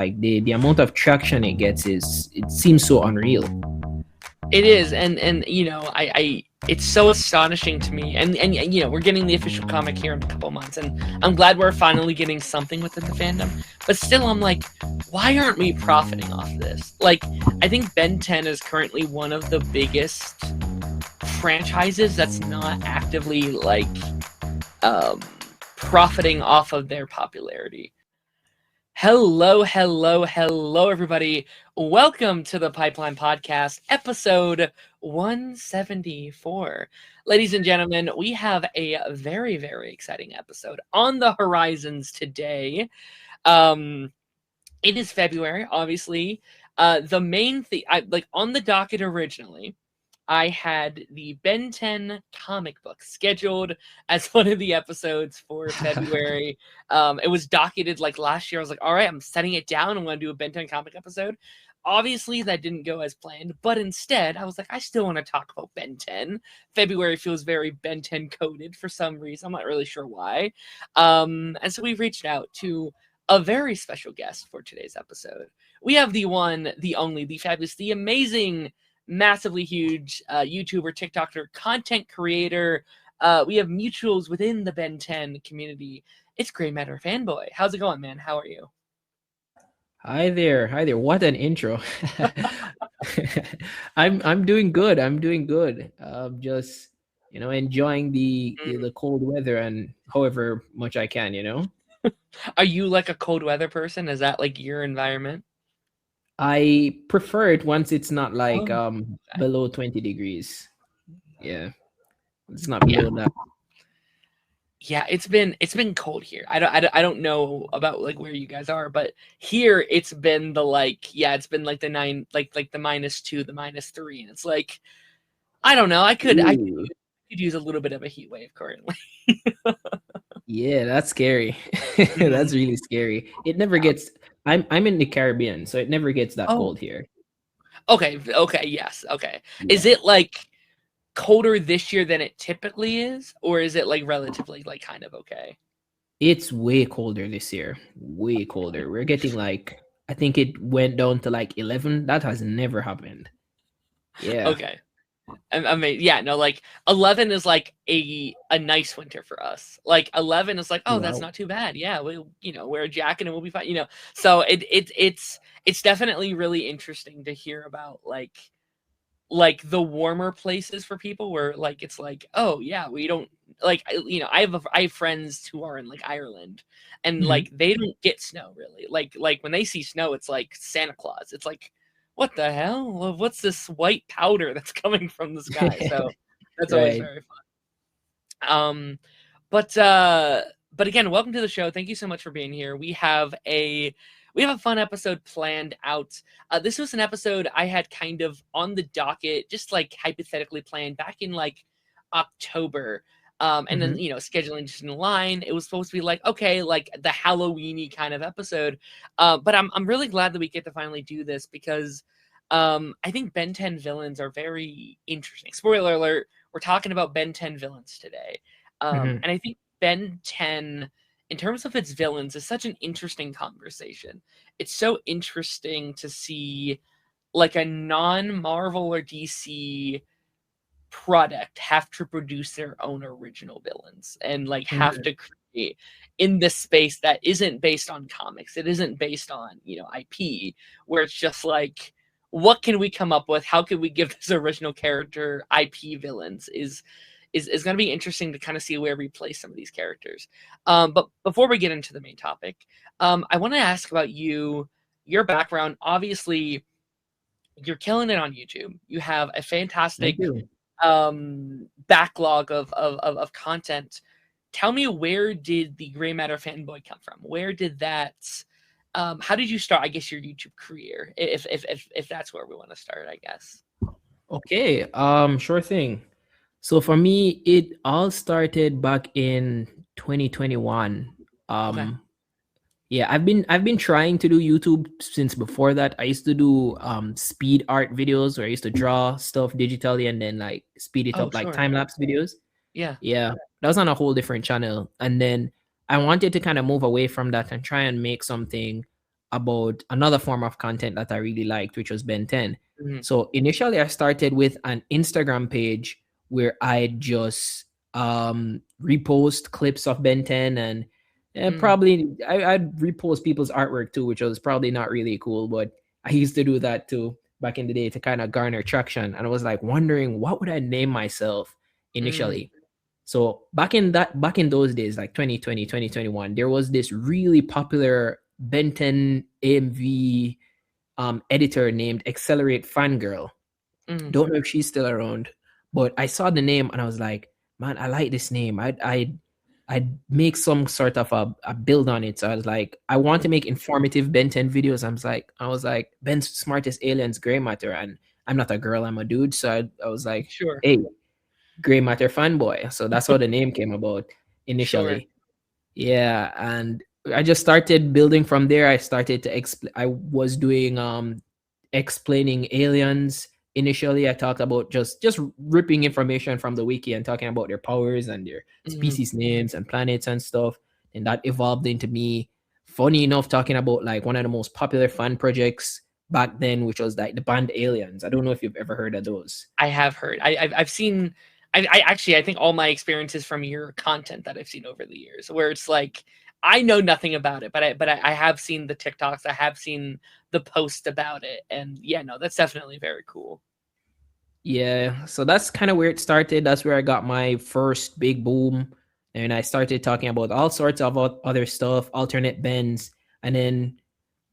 Like the amount of traction it gets it seems so unreal. It is, and I it's so astonishing to me, and we're getting the official comic here in a couple months, and I'm glad we're finally getting something within the fandom. But still, I'm like, why aren't we profiting off this? Like, I think Ben 10 is currently one of the biggest franchises that's not actively um, profiting off of their popularity. Hello, hello, hello, everybody. Welcome to the Pipeline Podcast, episode 174. Ladies and gentlemen, we have a very, very exciting episode on the horizons today. It is February, obviously. The main thing, on the docket originally, I had the Ben 10 comic book scheduled as one of the episodes for February. It was docketed like last year. I was like, all right, I'm setting it down. I'm going to do a Ben 10 comic episode. Obviously, that didn't go as planned, but instead, I was like, I still want to talk about Ben 10. February feels very Ben 10 coded for some reason. I'm not really sure why. And so we reached out to a very special guest for today's episode. We have the one, the only, the fabulous, the amazing, massively huge YouTuber, TikToker, content creator. We have mutuals within the Ben 10 community. It's Gray Matter Fanboy. How's it going, man? How are you? Hi there, hi there. What an intro. I'm doing good. I'm doing good. Just enjoying the cold weather and however much I can. Are you like a cold weather person? Is that like your environment? I prefer it once it's not like Oh, below 20 degrees. Yeah. It's not yeah. below that. Yeah, it's been cold here. I don't know about like where you guys are, but here it's been it's been like the nine like the -2, the -3, and it's like I don't know. Ooh. Could use a little bit of a heat wave currently. Yeah, that's scary. Mhm. That's really scary. It never gets I'm in the Caribbean, so it never gets that Oh, cold here. okay, yes, okay. Is Yeah. it like colder this year than it typically is, or is it like relatively like kind of okay? It's way colder this year. Way colder. We're getting like I think it went down to like 11. That has never happened. Yeah. Okay. I mean, yeah, no, like 11 is like a nice winter for us. Like 11 is like, oh, that's Wow. not too bad. Yeah, we wear a jacket and we'll be fine. So it's definitely really interesting to hear about like the warmer places for people where like it's like, oh yeah, we don't like I have friends who are in like Ireland, and Mhm. like they don't get snow really. Like when they see snow, it's like Santa Claus. It's like, what the hell? What's this white powder that's coming from the sky? So that's always Right. very fun. But again, welcome to the show. Thank you so much for being here. We have a fun episode planned out. This was an episode I had kind of on the docket, just like hypothetically planned back in like October. And then Mhm. scheduling just in line. It was supposed to be like, okay, like the Halloweeny kind of episode. But I'm really glad that we get to finally do this because I think Ben 10 villains are very interesting. Spoiler alert, we're talking about Ben 10 villains today. Mhm. And I think Ben 10, in terms of its villains, is such an interesting conversation. It's so interesting to see like a non-Marvel or DC product have to produce their own original villains and like have Mhm. to create in this space that isn't based on comics. It isn't based on, IP, where it's just like, what can we come up with? How can we give this original character IP villains is going to be interesting to kind of see where we place some of these characters. But before we get into the main topic, I want to ask about your background. Obviously, you're killing it on YouTube. You have a Thank fantastic you. backlog of content. Tell me, where did the Gray Matter fanboy come from? Where did that? How did you start? I guess your YouTube career, if that's where we want to start. I guess. Okay. Sure thing. So for me, it all started back in 2021. Okay. Um Yeah, I've been trying to do YouTube since before that. I used to do speed art videos where I used to draw stuff digitally and then like speed it Oh, up like sure. time lapse videos. Yeah. Yeah, that was on a whole different channel. And then I wanted to kind of move away from that and try and make something. about another form of content that I really liked, which was Ben 10. Mhm, So initially I started with an Instagram page where I just repost clips of Ben 10, and mhm, probably I'd repost people's artwork too, which was probably not really cool, but I used to do that too back in the day to kind of garner traction. And I was like wondering what would I name myself mhm, initially. So back in those days, like 2020, 2021, there was this really popular Ben 10 AMV editor named Accelerate Fangirl. mhm, Don't know if she's still around, but I saw the name and I was like, man, I like this name. I'd make some sort of a build on it. So I was like, I want to make informative Ben 10 videos. I was like, Ben's smartest aliens gray matter, and I'm not a girl, I'm a dude. So I was like, sure, hey, gray matter fanboy. So that's how the name came about sure, initially. Yeah, and I just started building from there. I started to explain. I was doing explaining aliens. Initially, I talked about just ripping information from the wiki and talking about their powers and their mhm. species names and planets and stuff. And that evolved into me, funny enough, talking about like one of the most popular fan projects back then, which was like the band Aliens. I don't know if you've ever heard of those. I have heard. I've seen. I actually I think all my experiences from your content that I've seen over the years, where it's like I know nothing about it, but I have seen the TikToks, I have seen the post about it, and yeah, no, that's definitely very cool. Yeah, so that's kind of where it started. That's where I got my first big boom. And I started talking about all sorts of other stuff, alternate bends. And then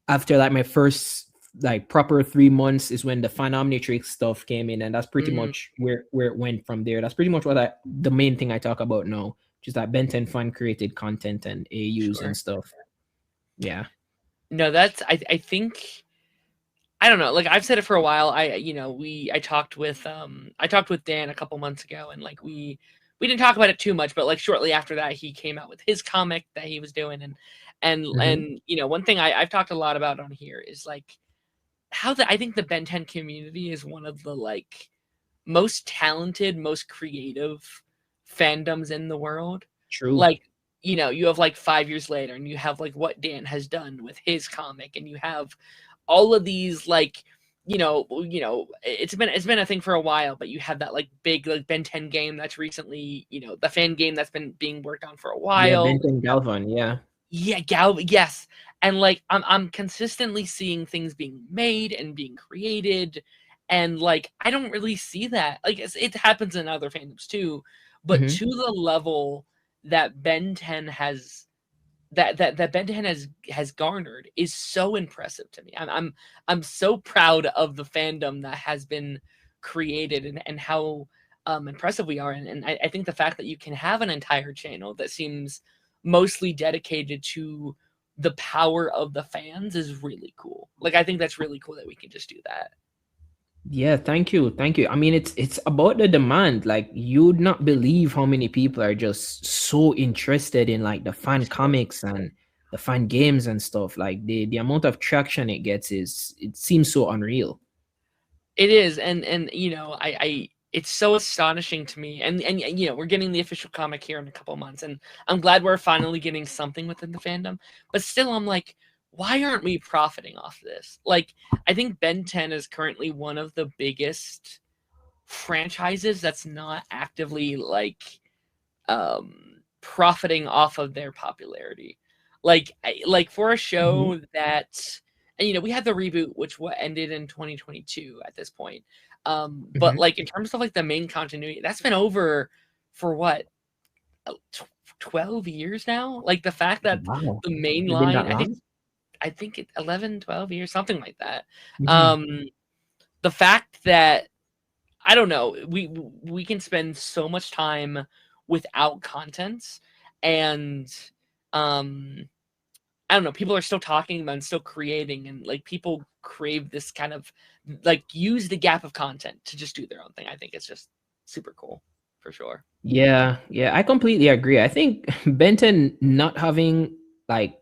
after like my first like proper 3 months is when the Phanometrics stuff came in. And that's pretty Mm, much where it went from there. That's pretty much the main thing I talk about now, just that Ben 10 fan created content and AUs and sure. stuff. Yeah. No, that's I think I don't know. Like I've said it for a while. I talked with Dan a couple months ago, and like we didn't talk about it too much, but like shortly after that he came out with his comic that he was doing, Hmm. and one thing I've talked a lot about on here is like how I think the Ben 10 community is one of the like most talented, most creative fandoms in the world. True. Like, you have like 5 years later, and you have like what Dan has done with his comic, and you have all of these like, it's been a thing for a while, but you have that like big like Ben 10 game that's recently, the fan game that's been being worked on for a Yeah, Ben while. 10 Galvan. Yeah. Yeah, yes. And like I'm consistently seeing things being made and being created, and like I don't really see that. Like it happens in other fandoms too, but Hmm. to the level that Ben 10 has that Ben 10 has garnered is so impressive to me. I'm so proud of the fandom that has been created, and how impressive we are. And I think the fact that you can have an entire channel that seems mostly dedicated to the power of the fans is really cool. Like I think that's really cool that we can just do that. Yeah, thank you. Thank you. I mean, it's about the demand. Like you'd not believe how many people are just so interested in like the fan Sure. comics and the fan games and stuff. Like the amount of traction it gets is it seems so unreal. It is, and I it's so astonishing to me, and we're getting the official comic here in a couple months, and I'm glad we're finally getting something within the fandom. But still, I'm like, why aren't we profiting off this? Like, I think Ben 10 is currently one of the biggest franchises that's not actively like profiting off of their popularity. Like for a Mhm, show that, and we had the reboot, which what ended in 2022 at this point. But mhm. like in terms of like the main continuity, that's been over for what, 12 years now. Like the fact that Wow. the main It's been line, that long? 11, 12 years, something like that. Mhm. Um, the fact that I don't know. We can spend so much time without content, and um, I don't know. People are still talking about and still creating, and like people crave this kind of like use the gap of content to just do their own thing. I think it's just super cool for sure. Yeah, yeah, I completely agree. I think Benton not having like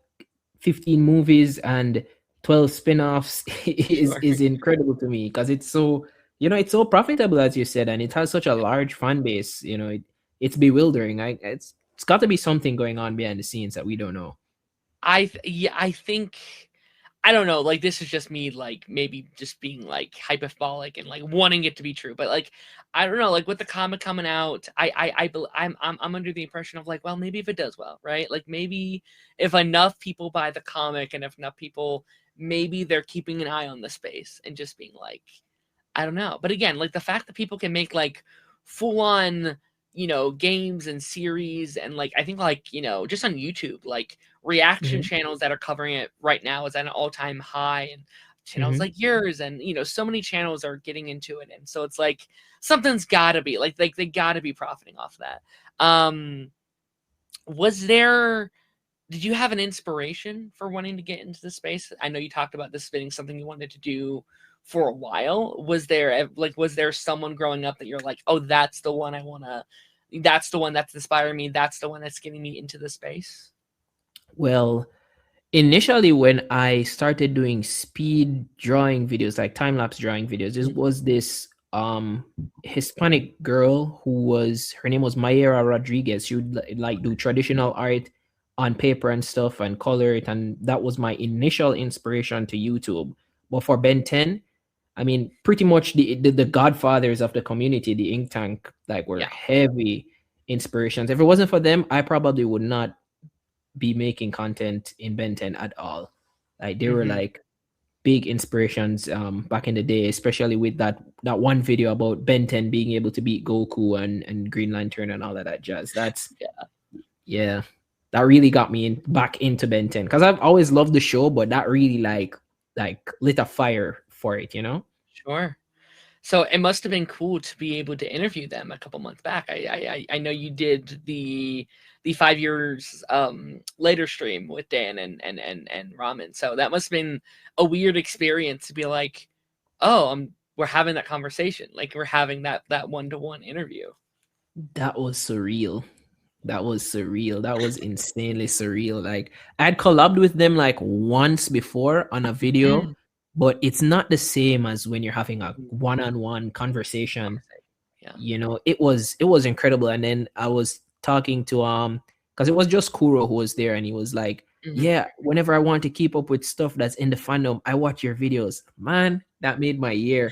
15 movies and 12 spin-offs is Sure. is incredible to me because it's so, it's so profitable as you said, and it has such a large fan base. It's bewildering. It's got to be something going on behind the scenes that we don't know. Yeah, I don't know, like, this is just me, like, maybe just being, like, hyperbolic and, like, wanting it to be true, but, like, I don't know, like, with the comic coming out, I'm under the impression of, like, well, maybe if it does well, right? Like, maybe if enough people buy the comic and if enough people, maybe they're keeping an eye on the space and just being like, I don't know. But again, like, the fact that people can make, like, full on, games and series and, like, I think, like, just on YouTube, like, reaction Mhm. channels that are covering it right now is at an all-time high, and channels Mhm. like yours, and so many channels are getting into it, and so it's like something's got to be like they got to be profiting off that. Was there Did you have an inspiration for wanting to get into the space? I know you talked about this being something you wanted to do for a while. Was there someone growing up that you're like, oh, that's the one I want to, that's the one that's inspiring me, that's the one that's getting me into the space? Well, initially when I started doing speed drawing videos, like time lapse drawing videos, this Mhm. was this Hispanic girl who was her name was Mayera Rodriguez. She would like do traditional art on paper and stuff and color it, and that was my initial inspiration to YouTube. But for Ben 10, I mean, pretty much the godfathers of the community, the Ink Tank, like were Yeah. heavy inspirations. If it wasn't for them, I probably would not be making content in Ben 10 at all. Like they were Hmm. like big inspirations back in the day, especially with that one video about Ben 10 being able to beat Goku and Green Lantern and all of that jazz. That's Yeah. yeah. That really got me back into Ben 10 because I've always loved the show, but that really like lit a fire for it, you know? Sure. So it must have been cool to be able to interview them a couple months back. I know you did the 5 years later stream with Dan and Ramen. So that must have been a weird experience to be like, oh, we're having that conversation. Like, we're having that one-to-one interview. That was surreal. That was surreal. That was insanely surreal. Like I'd collabed with them like once before on a video, Mm. but it's not the same as when you're having a one-on-one conversation. Conversation. Yeah. It was incredible. And then I was talking to because it was just Kuro who was there, and he was like, Mhm. yeah, whenever I want to keep up with stuff that's in the fandom, I watch your videos. Man, that made my year.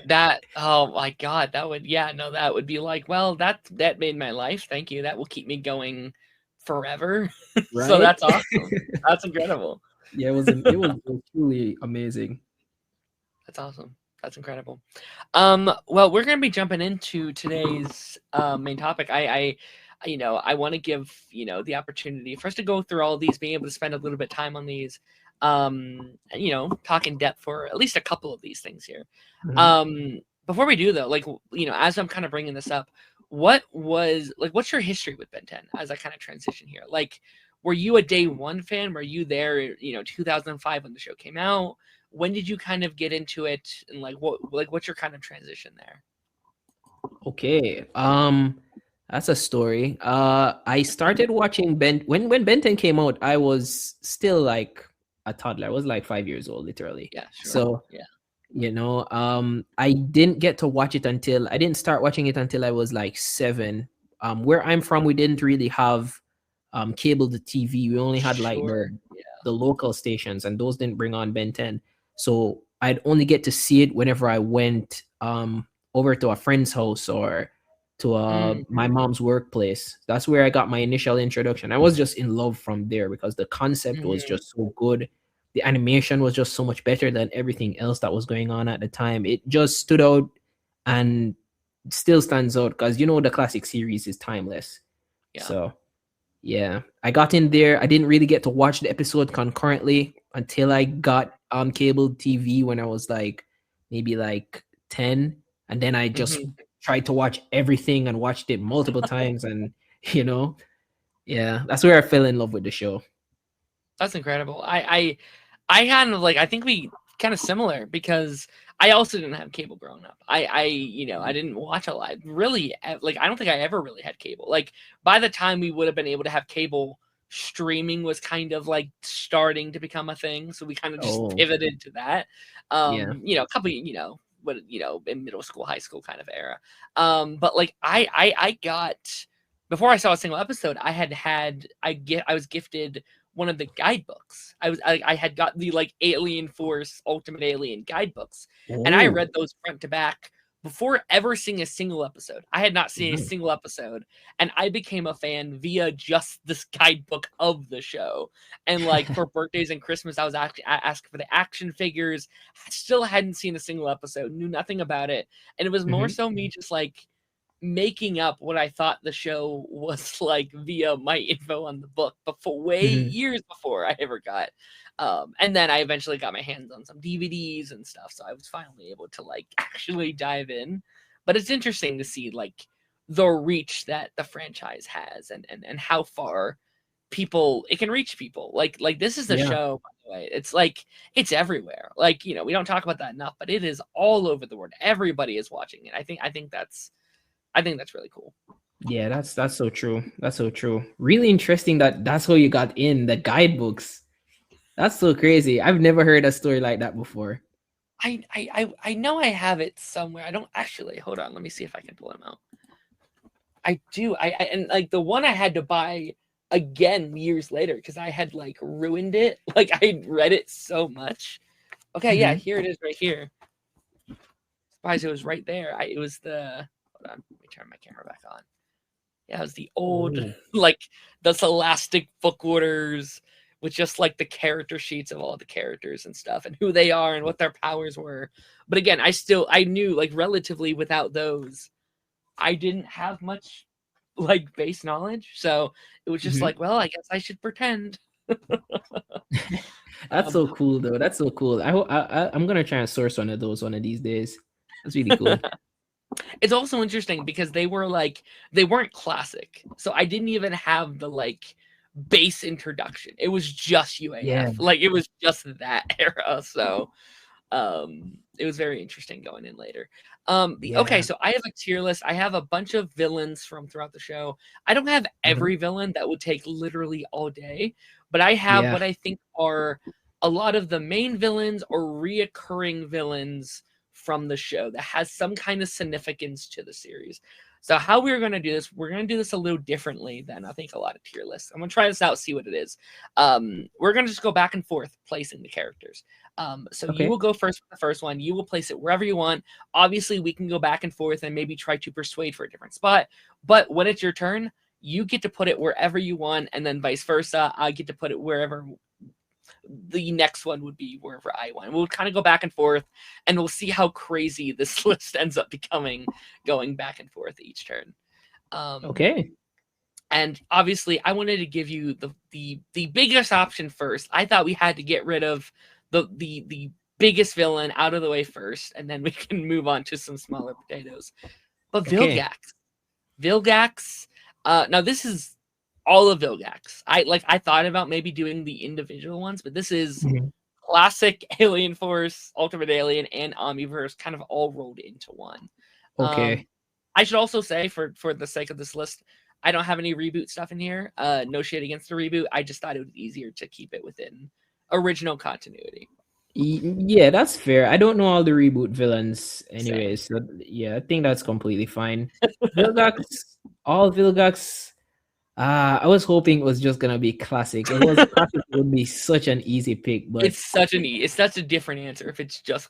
That, oh my God, that would, yeah, no, that would be like, well, that made my life. Thank you. That will keep me going forever. So Right? that's awesome. That's incredible. Yeah, it was truly amazing. That's awesome. That's incredible. Well, we're gonna be jumping into today's main topic. I want to give the opportunity for us to go through all of these, being able to spend a little bit of time on these, talk in depth for at least a couple of these things here. Mhm. Before we do though, like, as I'm kind of bringing this up, what's your history with Ben 10 as I kind of transition here? Like, were you a day one fan? Were you there, 2005 when the show came out? When did you kind of get into it, and what's your kind of transition there? Okay. That's a story. I started watching Ben when Ben 10 came out, I was still like a toddler. I was like 5 years old, literally. Yeah, sure. So, Yeah. I didn't get to watch it until I didn't start watching it until I was like 7. Where I'm from, we didn't really have cable to TV. We only had like Sure. the local stations, and those didn't bring on Ben 10. So I'd only get to see it whenever I went over to a friend's house or to Mm, my mom's workplace. That's where I got my initial introduction. I was just in love from there because the concept was mhm. just so good. The animation was just so much better than everything else that was going on at the time. It just stood out and still stands out because the classic series is timeless. Yeah. So yeah, I got in there. I didn't really get to watch the episode concurrently until I got on cable TV when I was like maybe like 10, and then I just Mhm. tried to watch everything and watched it multiple times, and you know, yeah, that's where I fell in love with the show. That's incredible. I kind of like, I think we kind of similar because I also didn't have cable growing up. I didn't watch a lot. Really, like, I don't think I ever really had cable. Like, by the time we would have been able to have cable, streaming was kind of like starting to become a thing. So we kind of just Oh, pivoted to that. yeah. A couple, in middle school, high school kind of era. But like, I got, before I saw a single episode, I was gifted one of the guidebooks I had got the like Alien Force Ultimate Alien guidebooks, and I Oh, read those front to back before ever seeing a single episode. I had not seen a wow. single episode, and I became a fan via just this guidebook of the show. And like for birthdays and Christmas, I was actually asking for the action figures. I still hadn't seen a single episode, knew nothing about it, and it was more Mhm, so me just like making up what I thought the show was like via my info on the book before, way mhm. years before I ever got. And then I eventually got my hands on some DVDs and stuff, so I was finally able to like actually dive in. But it's interesting to see like the reach that the franchise has, and how far people it can reach people. Like this is the Yeah. show, by the way. It's like it's everywhere. Like, you know, we don't talk about that enough, but it is all over the world. Everybody is watching it. I think that's really cool. Yeah, that's so true. That's so true. Really interesting that that's how you got in the guidebooks. That's so crazy. I've never heard a story like that before. I know I have it somewhere. I don't actually. Hold on, let me see if I can pull them out. I do. I and like the one I had to buy again years later because I had like ruined it. Like I read it so much. Okay, yeah, Mhm. here it is right here. Surprised it was right there. It was the. Hold on, let me turn my camera back on. Yeah, it was the old, Oh, like the Scholastic book orders with just like the character sheets of all the characters and stuff and who they are and what their powers were. But again, I knew like relatively without those, I didn't have much like base knowledge. So it was just mhm. like, well, I guess I should pretend. That's Um, so cool though. That's so cool. I'm gonna try and source one of those one of these days. That's really cool. it's also interesting because they were like they weren't classic. So I didn't even have the like base introduction. It was just Yeah, UAF. Like it was just that era. So it was very interesting going in later. Okay, yeah. so I have a tier list. I have a bunch of villains from throughout the show. I don't have Mhm. every villain. That would take literally all day, but I have Yeah. what I think are a lot of the main villains or reoccurring villains from the show that has some kind of significance to the series. So how we're going to do this, we're going to do this a little differently than I think a lot of tier lists. I'm going to try this out, see what it is. We're going to just go back and forth placing the characters. So you Okay. will go first with the first one. You will place it wherever you want. Obviously, we can go back and forth and maybe try to persuade for a different spot. But when it's your turn, you get to put it wherever you want, and then vice versa. I get to put it wherever the next one would be wherever I want. We'll kind of go back and forth, and we'll see how crazy this list ends up becoming, going back and forth each turn. Um, Okay. and obviously, I wanted to give you the biggest option first. I thought we had to get rid of the biggest villain out of the way first, and then we can move on to some smaller potatoes. But Okay. Vilgax. Now this is all of Vilgax. I thought about maybe doing the individual ones, but this is Mhm. classic Alien Force, Ultimate Alien, and Omniverse kind of all rolled into one. Um, Okay. I should also say, for the sake of this list, I don't have any reboot stuff in here. No shade against the reboot. I just thought it was easier to keep it within original continuity. Yeah, that's fair. I don't know all the reboot villains Same. anyways. So yeah, I think that's completely fine. Vilgax, all Vilgax. I was hoping it was just gonna be classic. If it was classic, it would be such an easy pick. But It's such a different answer if it's just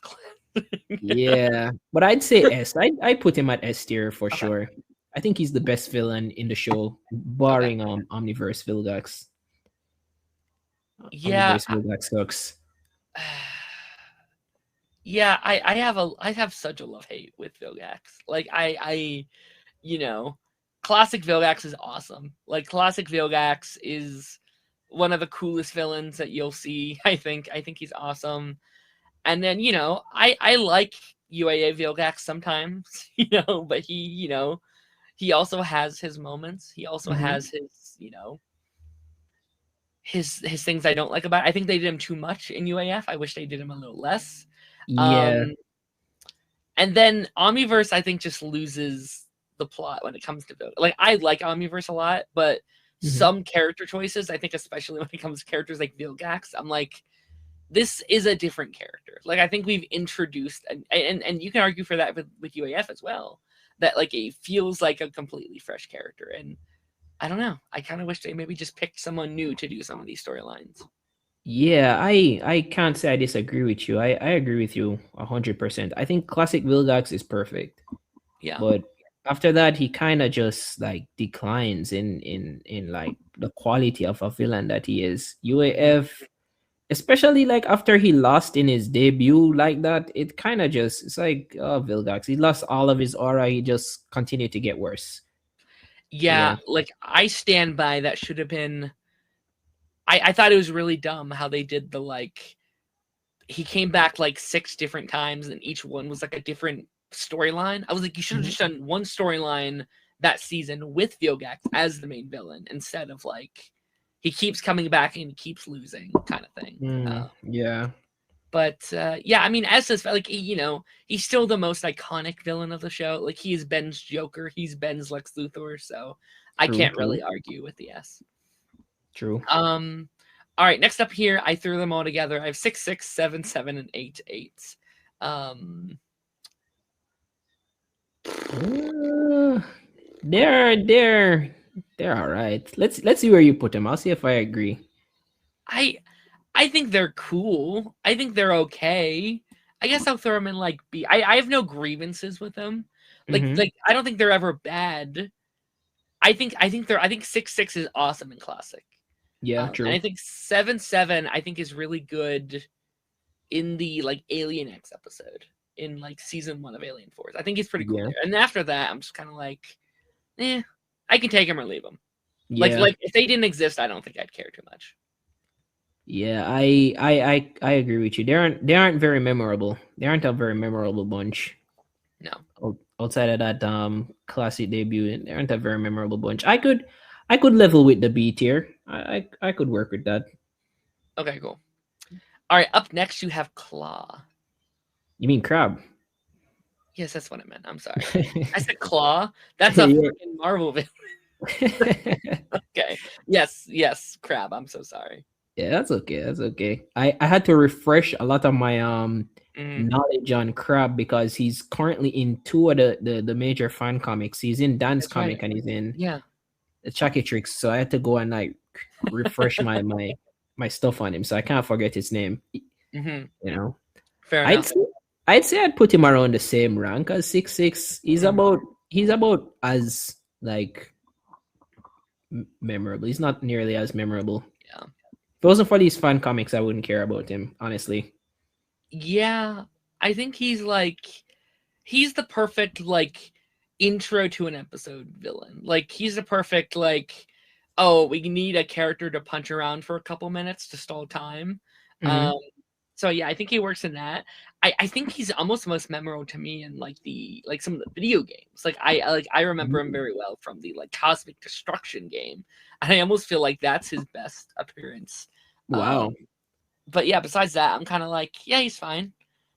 yeah, but I'd say S. I'd put him at S tier for okay. sure. I think he's the best villain in the show, Okay. barring Omniverse Vilgax. Yeah. Omniverse Vilgax sucks. Yeah, I have such a love hate with Vilgax. Like I you know, classic Vilgax is awesome. Like classic Vilgax is one of the coolest villains that you'll see. I think he's awesome. And then, I like UAA Vilgax sometimes, but he also has his moments. He also Mhm. has his things I don't like about it. I think they did him too much in UAF. I wish they did him a little less. Yeah. Um And then Omniverse, I think, just loses the plot when it comes to Vilgax. Like, I like Omniverse a lot, but Mhm. some character choices, I think, especially when it comes to characters like Vilgax, I'm like, this is a different character. Like, I think we've introduced, and you can argue for that with UAF as well, that like it feels like a completely fresh character. And I don't know. I kind of wish they maybe just picked someone new to do some of these storylines. Yeah, I can't say I disagree with you. I agree with you 100%. I think classic Vilgax is perfect, Yeah. but after that he kind of just like declines in like the quality of a villain that he is. UAF, especially like after he lost in his debut like that, it kind of just it's like oh Vilgax, he lost all of his aura. He just continued to get worse. Yeah, Yeah. like I stand by that should have been. I thought it was really dumb how they did the like he came back like 6 different times and each one was like a different storyline. I was like, you should have Mhm. just done one storyline that season with Vilgax as the main villain instead of like he keeps coming back and keeps losing kind of thing. Yeah. But yeah, I mean, as this, like, he's still the most iconic villain of the show. Like, he is Ben's Joker, he's Ben's Lex Luthor, so I True. can't True. really argue with the S. True. Um, all right, next up here, I threw them all together. I have 6, 6, 7, 7, and 8, 8. Um, Uh, they're all right. Let's see where you put them. I'll see if I agree. I I think they're cool. I think they're okay. I guess I'll throw them in like B. I have no grievances with them. Mm-hmm. Like I don't think they're ever bad. I think 6, 6 is awesome and classic. Yeah. And True. I think 7, 7 I think is really good in the like Alien X episode in like season 1 of Alien Force. I think he's pretty cool Yeah. there. And after that, I'm just kind of like, eh, I can take him or leave him. Yeah. Like if they didn't exist, I don't think I'd care too much. Yeah. I agree with you. They aren't very memorable. They aren't a very memorable bunch. No. Outside of that classic debut, they aren't a very memorable bunch. I could level with the B tier. I could work with that. Okay, cool. All right, up next you have Claw. You mean Crab? Yes, that's what I meant. I'm sorry. I said Claw. That's a Yeah. freaking Marvel villain. Okay. Yes, yes, Crab. I'm so sorry. Yeah, that's okay. That's okay. I had to refresh a lot of my Mhm. knowledge on Crab because he's currently in two of the major fan comics. He's in Dan's That's right. comic and he's in Yeah. the Chucky Tricks. So I had to go and like refresh my stuff on him. So I can't forget his name. Hmm. You know, Fair I'd enough. say I'd say I'd put him around the same rank as 6'6". Mhm. He's about as like memorable. He's not nearly as memorable. Yeah. If it wasn't for these fan comics, I wouldn't care about him, honestly. Yeah. I think he's the perfect like intro to an episode villain. Like he's the perfect like oh, we need a character to punch around for a couple minutes to stall time. Um Hmm. so yeah, I think he works in that. I think he's almost most memorable to me in like the like some of the video games. I remember him very well from the like Cosmic Destruction game. And I almost feel like that's his best appearance. Um Wow. but yeah, besides that, I'm kind of like, yeah, he's fine.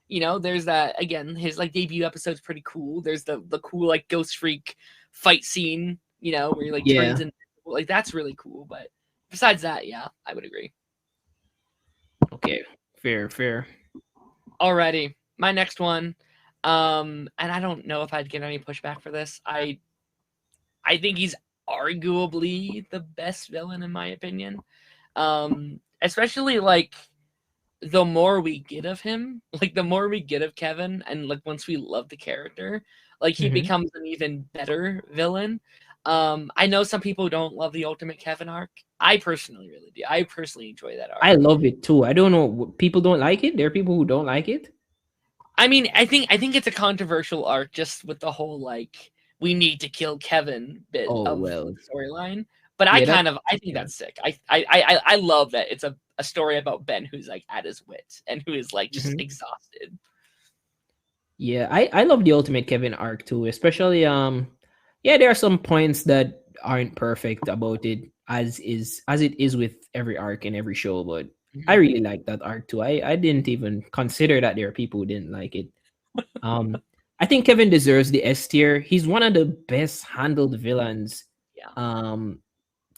There's that again. His like debut episode's pretty cool. There's the cool like Ghost Freak fight scene, where he like turns Yeah. in, like that's really cool. But besides that, yeah, I would agree. Okay. Fair. Fair. Alrighty, my next one, and I don't know if I'd get any pushback for this. I think he's arguably the best villain in my opinion. Especially like the more we get of him, like the more we get of Kevin, and like once we love the character, like he Hmm. becomes an even better villain. I know some people don't love the Ultimate Kevin arc. I personally really do. I personally enjoy that arc. I love it too. I don't know. People don't like it. There are people who don't like it. I mean, I think it's a controversial arc just with the whole like we need to kill Kevin bit Oh of well. the storyline. But Yeah. That. I think Yeah. that's sick. I love that it's a story about Ben who's like at his wit and who is like just Hmm. exhausted. Yeah. I love the Ultimate Kevin arc too, especially Yeah, there are some points that aren't perfect about it, as it is with every arc and every show. But I Mhm. really like that arc too. I didn't even consider that there are people who didn't like it. Um, I think Kevin deserves the S tier. He's one of the best handled villains Yeah. um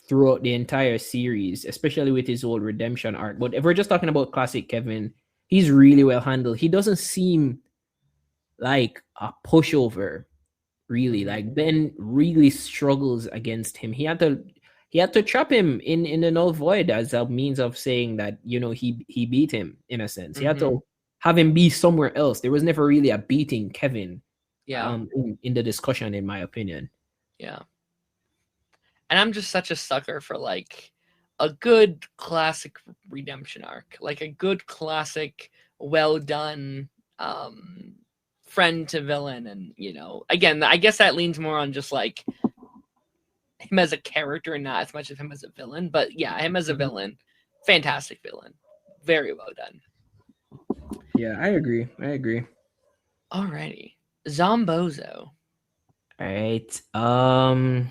throughout the entire series, especially with his whole redemption arc. But if we're just talking about classic Kevin, he's really well handled. He doesn't seem like a pushover, really. Mhm. Like Ben really struggles against him. he had to trap him in the null void as a means of saying that, you know, he beat him in a sense. He had Mm-hmm. to have him be somewhere else. There was never really a beating Kevin Yeah, in the discussion, in my opinion. yeah. And I'm just such a sucker for like a good classic redemption arc, like a good classic, well done friend to villain. And you know, again, I guess that leans more on just like him as a character and not as much of him as a villain. But yeah, him as a Mhm. villain, fantastic villain, very well done. Yeah, I agree. I agree. Alrighty, Zombozo. All right. Have a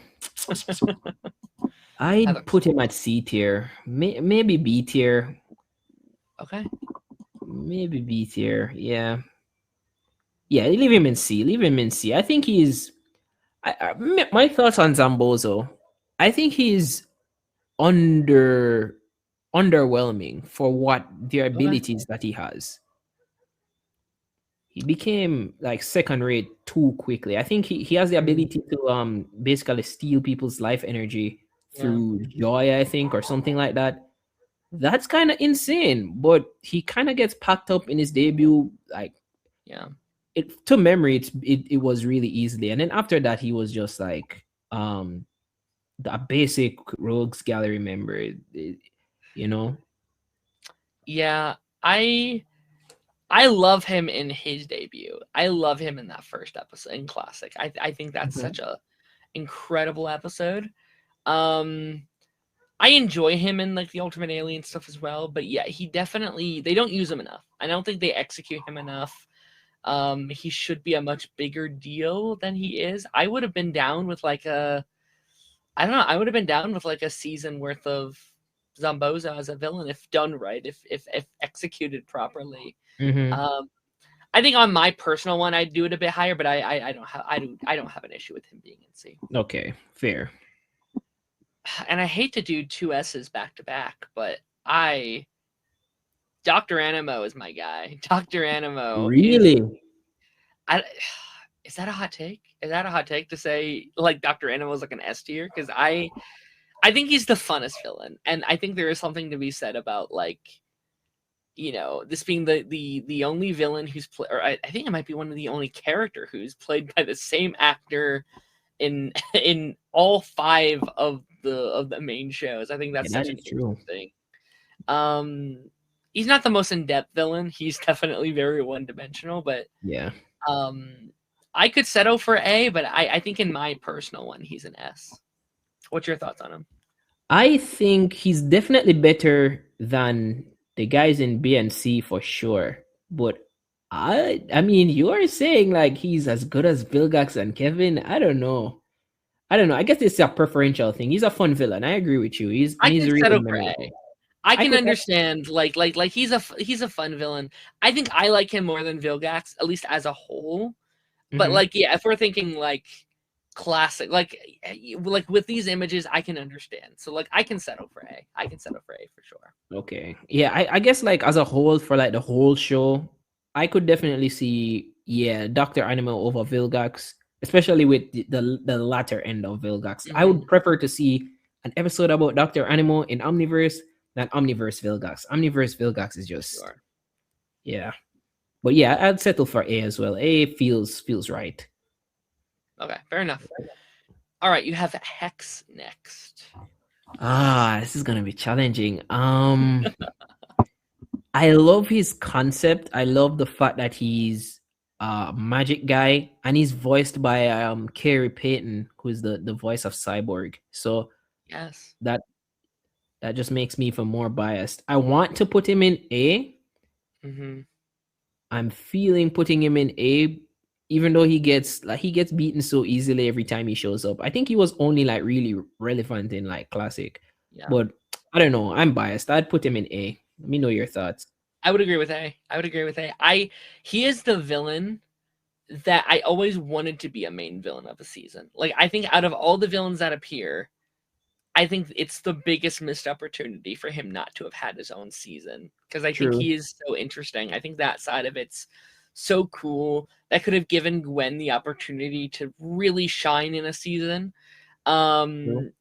I'd put him at C tier. Maybe B tier. okay. Maybe B tier. Yeah. Yeah, leave him in C. Leave him in C. I think he's my thoughts on Zambozo. I think he's under underwhelming for what the Okay. abilities that he has. He became like second rate too quickly. I think he has the Mm, ability to basically steal people's life energy yeah. through joy, I think, or something like that. That's kind of insane, but he kind of gets packed up in his debut. Like Yeah. it to memory, it was really easily, and then after that, he was just like a basic rogues gallery member. You know. Yeah. I love him in his debut. I love him in that first episode in Classic. I think that's Mhm. such a incredible episode. Um I enjoy him in like the Ultimate Alien stuff as well, but yeah, he definitely they don't use him enough. I don't think they execute him enough. He should be a much bigger deal than he is. I would have been down with like a I don't know, I would have been down with like a season worth of Zombozo as a villain if done right, if executed properly. Mhm. Um I think on my personal one, I'd do it a bit higher, but I don't have an issue with him being in C. Okay, fair. And I hate to do two S's back to back, but I Doctor Animo is my guy. Doctor Animo is Really? I is that a hot take? Is that a hot take to say like Doctor Animo is like an S tier? Because I think he's the funnest villain, and I think there is something to be said about like you know this being the only villain who's played, or I think it might be one of the only character who's played by the same actor in in all five of the main shows. I think Yeah, that's that such an is true. interesting. Um, he's not the most in depth villain. He's definitely very one dimensional, but Yeah. um, I could settle for A, but I think in my personal one, he's an S. What's your thoughts on him? I think he's definitely better than the guys in B and C for sure. But I mean, you are saying like he's as good as Vilgax and Kevin. I don't know. I don't know. I guess it's a preferential thing. He's a fun villain. I agree with you. I He's can really settle for A. memorable. I I can could understand like he's a fun villain. I think I like him more than Vilgax, at least as a whole. But mhm. like yeah, if we're thinking like classic, like with these images, I can understand. So like I can settle for A. I can settle for A for sure. Okay. Yeah, I guess like as a whole for like the whole show, I could definitely see yeah, Dr. Animal over Vilgax, especially with the latter end of Vilgax. I Hmm. would prefer to see an episode about Dr. Animal in Omniverse than Omniverse Vilgax. Omniverse Vilgax is just Sure. yeah. But yeah, I'd settle for A as well. A feels right. Okay, fair enough. All right, you have Hex next. Ah, this is gonna be challenging. I love his concept. I love the fact that he's a magic guy and he's voiced by Carey Payton, who's the voice of Cyborg. So Yes. that that just makes me even more biased. I want to put him in A. Hmm. I'm feeling putting him in A, even though he gets beaten so easily every time he shows up. I think he was only like really relevant in like classic, Yeah. but I don't know. I'm biased. I'd put him in A. Let me know your thoughts. I would agree with A. I would agree with A. He is the villain that I always wanted to be a main villain of a season. Like I think out of all the villains that appear, I think it's the biggest missed opportunity for him not to have had his own season because I think True. he is so interesting. I think that side of it's so cool that could have given Gwen the opportunity to really shine in a season. True. Um,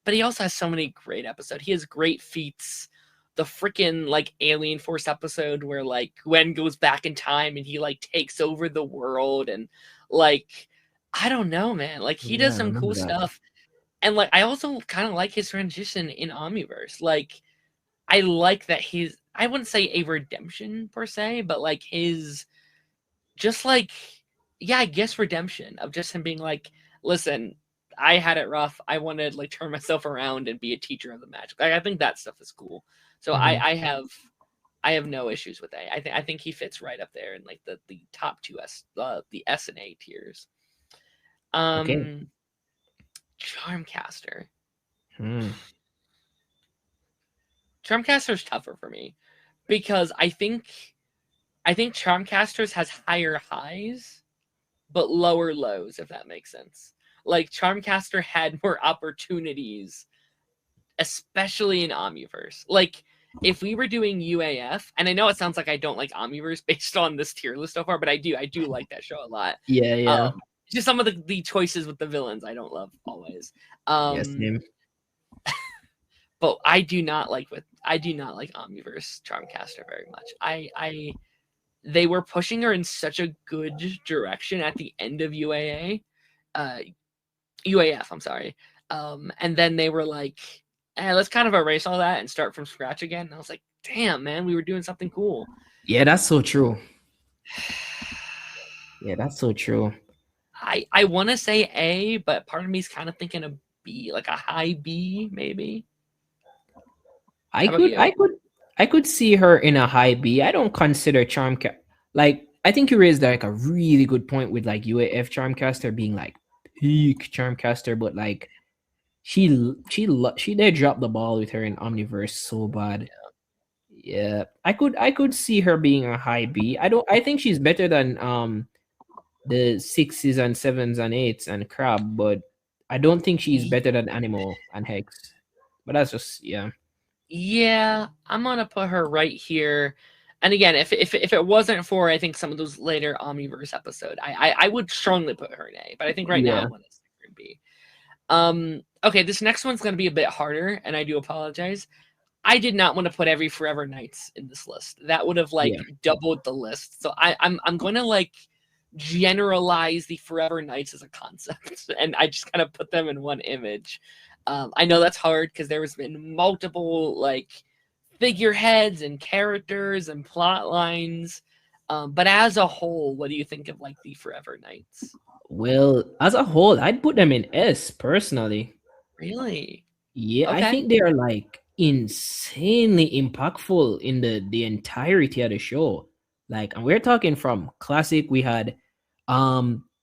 but he also has so many great episodes. He has great feats. The freaking like Alien Force episode where like Gwen goes back in time and he like takes over the world, and like I don't know, man. Like he Yeah, does I some remember cool that. stuff. And like I also kind of like his transition in Omniverse. Like I like that he's, I wouldn't say a redemption per se, but like his just like, yeah, I guess redemption of just him being like, listen, I had it rough. I want to like turn myself around and be a teacher of the magic. Like I think that stuff is cool. So Hmm. I have no issues with that. I think he fits right up there in like the top two the S and A tiers. Okay. Um, Charmcaster. Hmm. Charmcaster's tougher for me because I think Charmcasters has higher highs but lower lows, if that makes sense. Like Charmcaster had more opportunities, especially in Omniverse. Like if we were doing UAF, and I know it sounds like I don't like Omniverse based on this tier list so far, but I do. I do like that show a lot. Yeah, yeah. Just some of the choices with the villains I don't love always. Yes, Um, name. but I do not like Omniverse Charmcaster very much. I they were pushing her in such a good direction at the end of uh, UAF. I'm sorry, and then they were like, let's kind of erase all that and start from scratch again. And I was like, damn, man, we were doing something cool. Yeah, that's so true. Yeah, that's so true. I want to say A, but part of me is kind of thinking of B, like a high B, maybe. I How about could, you? I could, I could see her in a high B. I don't consider like. I think you raised like a really good point with like UAF Charmcaster being like peak Charmcaster, but like she did drop the ball with her in Omniverse so bad. Yeah, I could see her being a high B. I think she's better than the sixes and sevens and eights and Crab, but I don't think she's better than Animal and Hex. But that's just yeah. Yeah, I'm gonna put her right here. And again, if it wasn't for I think some of those later Omniverse episode, I would strongly put her in A. But I think right now Yeah. I'm gonna stick her in B. Okay, this next one's gonna be a bit harder, and I do apologize. I did not want to put every Forever Knights in this list. That would have like Yeah. doubled the list. So I'm going to like generalize the Forever Knights as a concept, and I just kind of put them in one image. I know that's hard because there has been multiple like figureheads and characters and plot lines. But as a whole, what do you think of like the Forever Knights? Well, as a whole, I'd put them in S personally. Really? Yeah, I Okay. think they are like insanely impactful in the entirety of the show. Like, and we're talking from classic. We had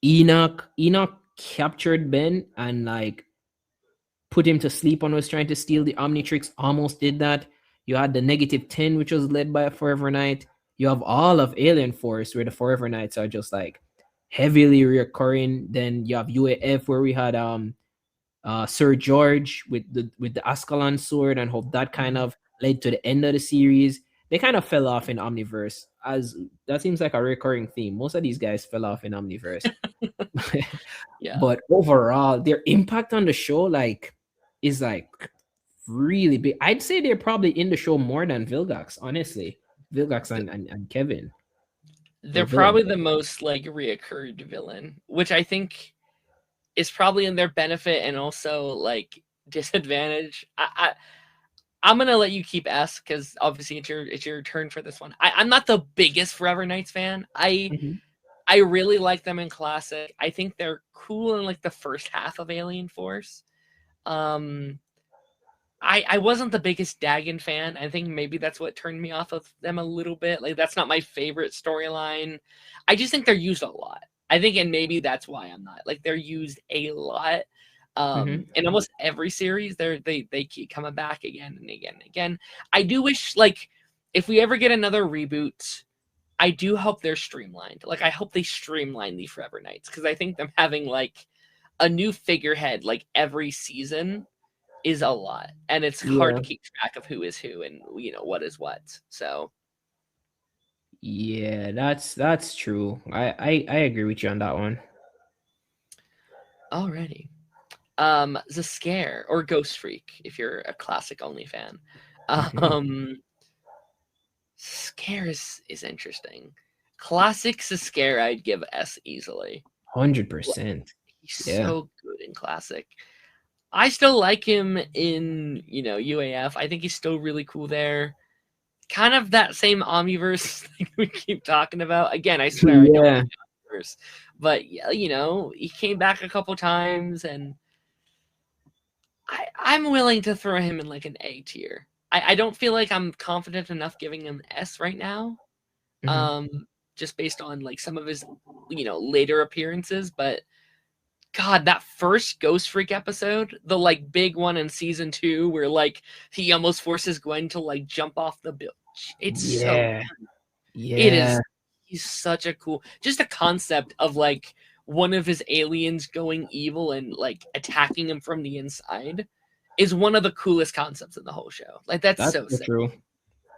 Enoch. Enoch captured Ben and like put him to sleep when was trying to steal the Omnitrix. Almost did that. You had the -10, which was led by a Forever Knight. You have all of Alien Force, where the Forever Knights are just like heavily recurring. Then you have UAF, where we had Sir George with the Ascalon sword, and hope that kind of led to the end of the series. They kind of fell off in Omniverse, as that seems like a recurring theme. Most of these guys fell off in Omniverse. Yeah. But overall, their impact on the show like is like really big. I'd say they're probably in the show more than Vilgax, honestly. Vilgax and Kevin for They're villain. probably the most like reoccurred villain, which I think is probably in their benefit and also like disadvantage. I'm gonna let you keep S because obviously it's your turn for this one. I'm not the biggest Forever Knights fan. Mhm. I really like them in classic. I think they're cool in like the first half of Alien Force. Um, I wasn't the biggest Dagon fan. I think maybe that's what turned me off of them a little bit. Like that's not my favorite storyline. I just think they're used a lot. I think and maybe that's why I'm not. Like they're used a lot. Mhm. In almost every series they keep coming back again and again and again. I do wish like if we ever get another reboot, I do hope they're streamlined. Like I hope they streamline the Forever Knights because I think them having like a new figurehead like every season is a lot, and it's hard Yeah. to keep track of who is who and what is what. So, Yeah, that's true. I agree with you on that one. alrighty. The Scare or Ghost Freak if you're a classic only fan. Mhm. Scare is interesting. Classic Scare I'd give S easily. 100%. He's Yeah. so good in classic. I still like him in, UAF. I think he's still really cool there. Kind of that same Omniverse thing we keep talking about. Again, I swear I don't Yeah. like Omniverse. But yeah, he came back a couple times and I'm willing to throw him in like an A tier. I don't feel like I'm confident enough giving him S right now. Mhm. Um, just based on like some of his, later appearances, but God, that first Ghost Freak episode, the like big one in season 2, where like he almost forces Gwen to like jump off the building. It's so Yeah. it Yeah. is. He's such a cool. Just the concept of like one of his aliens going evil and like attacking him from the inside is one of the coolest concepts in the whole show. Like that's That's so so sick. true.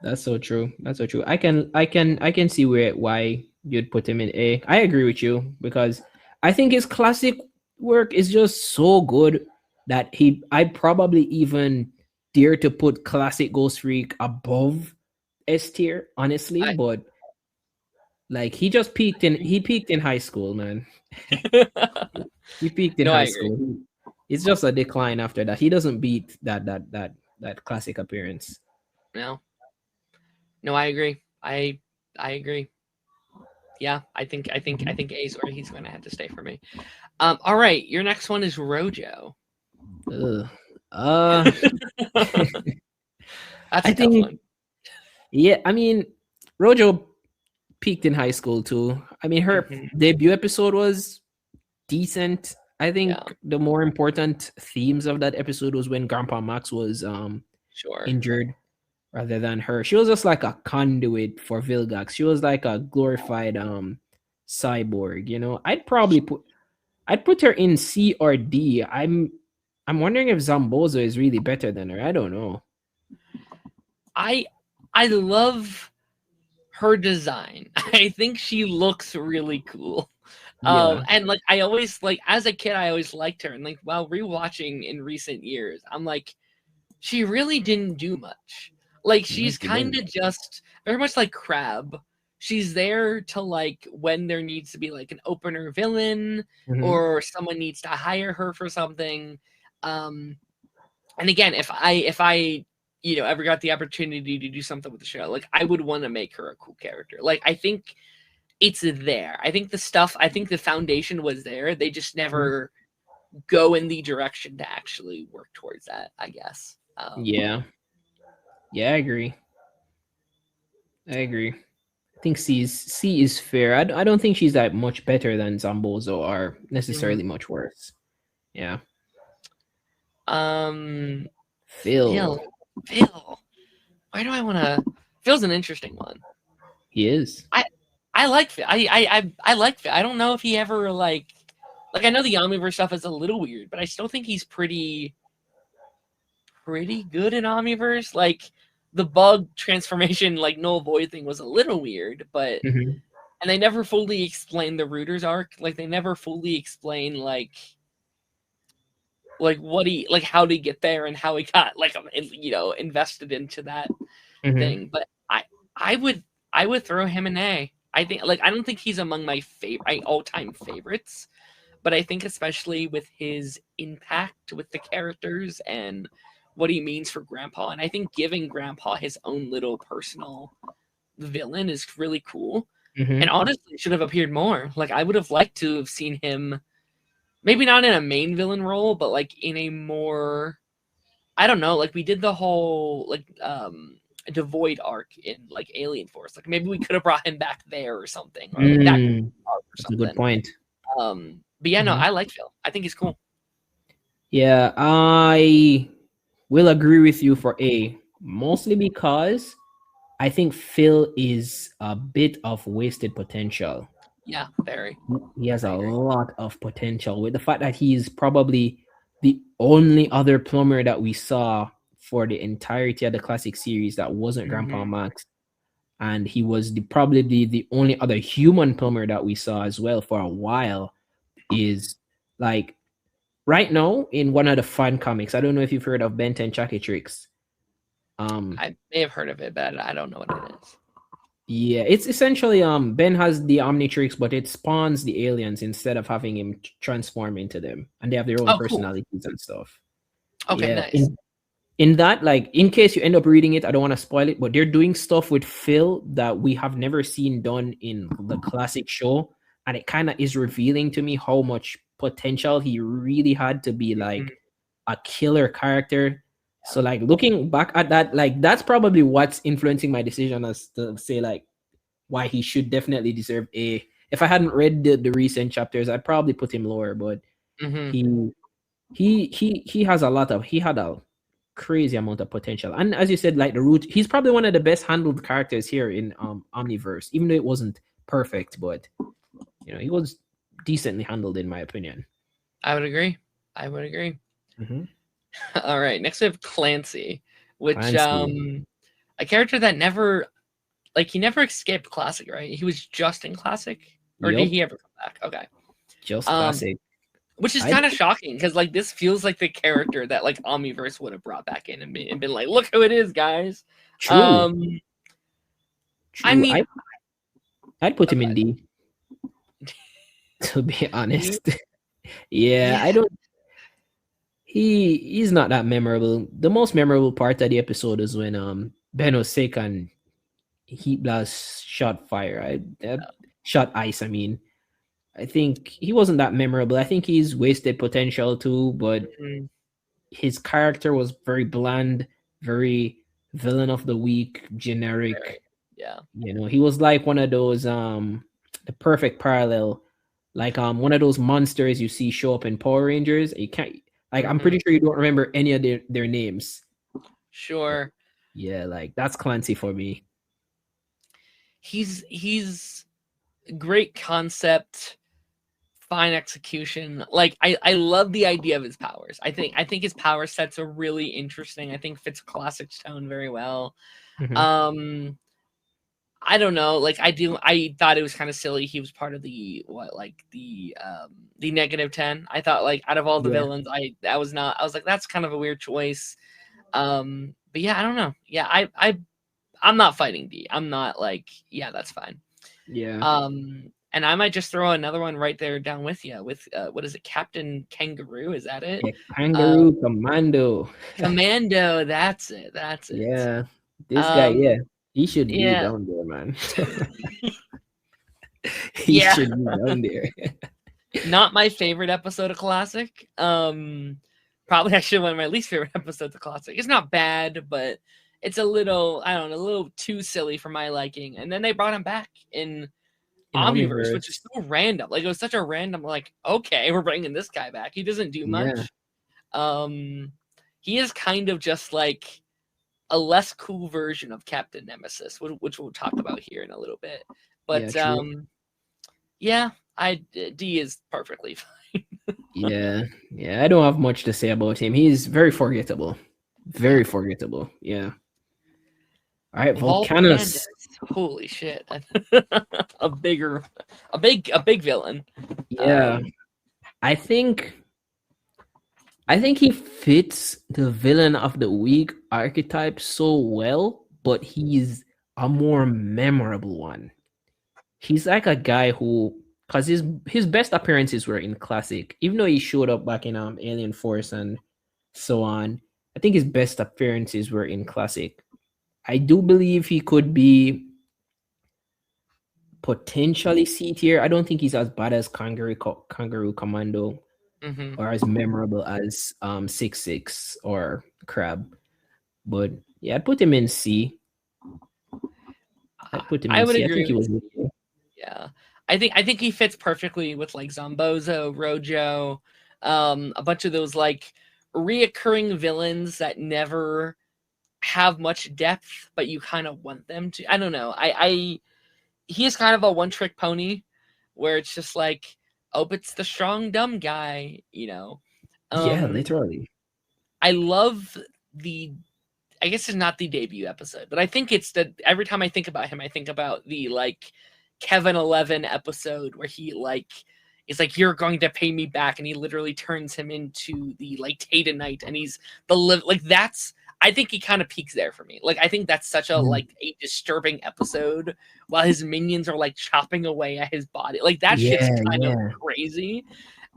That's so true. That's so true. I can see why you'd put him in A. I agree with you because I think his classic work is just so good that I'd probably even dare to put classic Ghost Freak above S tier, honestly. I But like he peaked in high school, man. He peaked in no, I high agree. school. It's just a decline after that. He doesn't beat that classic appearance. No, no, I agree. I agree. Yeah, I think A is where he's going to have to stay for me. All right, your next one is Rojo. Ugh. Uh, That's I a tough think, one. yeah, I mean, Rojo peaked in high school too. I mean, her Hmm. debut episode was decent. I Yeah, think the more important themes of that episode was when Grandpa Max was sure. injured rather than her. She was just like a conduit for Vilgax. She was like a glorified cyborg, you know. I'd put her in C or D. I'm wondering if Zambozo is really better than her. I don't know. I I love her design. I think she looks really cool. Yeah. And like I always like as a kid, I always liked her, and like while rewatching in recent years, I'm like, she really didn't do much. Like No, she's she kind didn't. of just very much like Crab. She's there to like when there needs to be like an opener villain Mhm. or someone needs to hire her for something. Um, and again, if I ever got the opportunity to do something with the show, like I would want to make her a cool character. Like I think it's there. I think the foundation was there. They just Mhm. never go in the direction to actually work towards that, I guess. Yeah. Yeah, I agree. I agree. I think C is fair. I don't think she's that much better than Zambozo or Mhm. necessarily much worse. Yeah. Um, Phil. Phil, Phil. Why do I want to? Phil's an interesting one. He is. I I like Phil. I like Phil. I don't know if he ever like I know the Omniverse stuff is a little weird, but I still think he's pretty good in Omniverse. Like the bug transformation, like null void thing was a little weird, but Mhm. and they never fully explain the Rooters arc. Like they never fully explain like what he like how to get there and how he got like invested into that Mhm. thing. But I would I would throw him an A. I think like I don't think he's among my favorite all time favorites, but I think especially with his impact with the characters and what he means for Grandpa, and I think giving Grandpa his own little personal villain is really cool. And Mhm. honestly, should have appeared more. Like I would have liked to have seen him, maybe not in a main villain role, but like in a more, I don't know, like we did the whole like Devoid arc in like Alien Force. Like maybe we could have brought him back there or something, or like that Mm, arc or that's a good something. point. But yeah, no, Mhm. I like Phil. I think he's cool. Yeah, I will agree with you for A, mostly because I think Phil is a bit of wasted potential. Yeah, very. He has I a agree. lot of potential with the fact that he's probably the only other plumber that we saw for the entirety of the classic series that wasn't Grandpa Hmm. Max. And he was probably the only other human plumber that we saw as well for a while. Is like right now in one of the fan comics. I don't know if you've heard of Ben 10 Chucky Tricks. I may have heard of it, but I don't know what it is. Yeah, it's essentially Ben has the Omnitrix, but it spawns the aliens instead of having him transform into them, and they have their own Oh, cool. personalities and stuff. Okay, Yeah, nice. in that, like, in case you end up reading it, I don't want to spoil it, but they're doing stuff with Phil that we have never seen done in the classic show, and it kind of is revealing to me how much potential he really had to be Mhm. like a killer character. So like looking back at that, like that's probably what's influencing my decision as to say like why he should definitely deserve A. If I hadn't read the recent chapters, I'd probably put him lower, but Mhm. he he has he had a crazy amount of potential. And as you said, like the root, he's probably one of the best handled characters here in Omniverse, even though it wasn't perfect, but he was decently handled in my opinion. I would agree. I would agree. Mm-hmm. All right, next we have Clancy, which Fancy. a character that never he never escaped Classic, right? He was just in Classic, or did Yup. he ever come back? Okay. Just Um, classic. which is I kind of shocking because like this feels like the character that like Omniverse would have brought back in and been like, look who it is, guys. true. Um, I True. mean, I'd put him okay, in D, to be yeah, honest. Yeah, I don't he's not that memorable. The most memorable part of the episode is when Ben was sick and Heat Blast shot fire. Shot ice, I mean. I think he wasn't that memorable. I think he's wasted potential too, but mhm, his character was very bland, very villain of the week, very, generic. yeah. He was like one of those the perfect parallel, like one of those monsters you see show up in Power Rangers. You can't like I'm Hmm. pretty sure you don't remember any of their names. Sure, Yeah, like that's Clancy for me. he's great concept, fine execution. Like I love the idea of his powers. I think his power sets are really interesting. I think fits Classic tone very well. Mhm. Um, I don't know. Like I thought it was kind of silly. He was part of the the -10. I thought like out of all the Yeah, villains, I was not. I was like that's kind of a weird choice. But yeah, I don't know. Yeah, I'm not fighting D. I'm not like yeah, that's fine. yeah, And I might just throw another one right there down with you with what is it, Captain Kangaroo? Is that it? yeah. Um, Kangaroo Commando. Commando. That's it. That's it. Yeah, this guy. Um, Yeah, he should be yeah, down there, man. He yeah. should be down there. Not my favorite episode of Classic. Probably actually one of my least favorite episodes of Classic. It's not bad, but it's a little, I don't know, a little too silly for my liking. And then they brought him back in In Omniverse, which is Omniverse. so random. Like it was such a random, like, okay, we're bringing this guy back. He doesn't do Yeah, much. Um, he is kind of just like a less cool version of Captain Nemesis, which we'll talk about here in a little bit. yeah, But true. yeah, D is perfectly fine. Yeah, yeah. I don't have much to say about him. He's very forgettable. Yeah. Very forgettable. Yeah. All right, Volcanus. Volcanus. Holy shit. a big villain. Yeah, I think he fits the villain of the week archetype so well, but he's a more memorable one. He's like a guy who, because his best appearances were in classic, even though he showed up back in Alien Force and so on. I think his best appearances were in classic. I do believe he could be potentially C tier. I don't think he's as bad as Kangaroo Commando Hmm. or as memorable as 6 or Crab. But yeah, I'd put him in C. I'd put him I in would C. I agree think he with was you. okay. Yeah. I think he fits perfectly with like Zombozo, Rojo, a bunch of those like reoccurring villains that never have much depth, but you kind of want them to. I don't know. I he is kind of a one trick pony where it's just like, oh, it's the strong dumb guy, you know. Yeah, Um, literally. I love the I guess it's not the debut episode, but I think it's the every time I think about him, I think about the like Kevin 11 episode where he like he's like, "You're going to pay me back," and he literally turns him into the like Tatanite, and he's the like that's. I think he kind of peaks there for me. Like I think that's such a Mhm. like a disturbing episode while his minions are like chopping away at his body. Like that shit's Yeah, kind of yeah, crazy.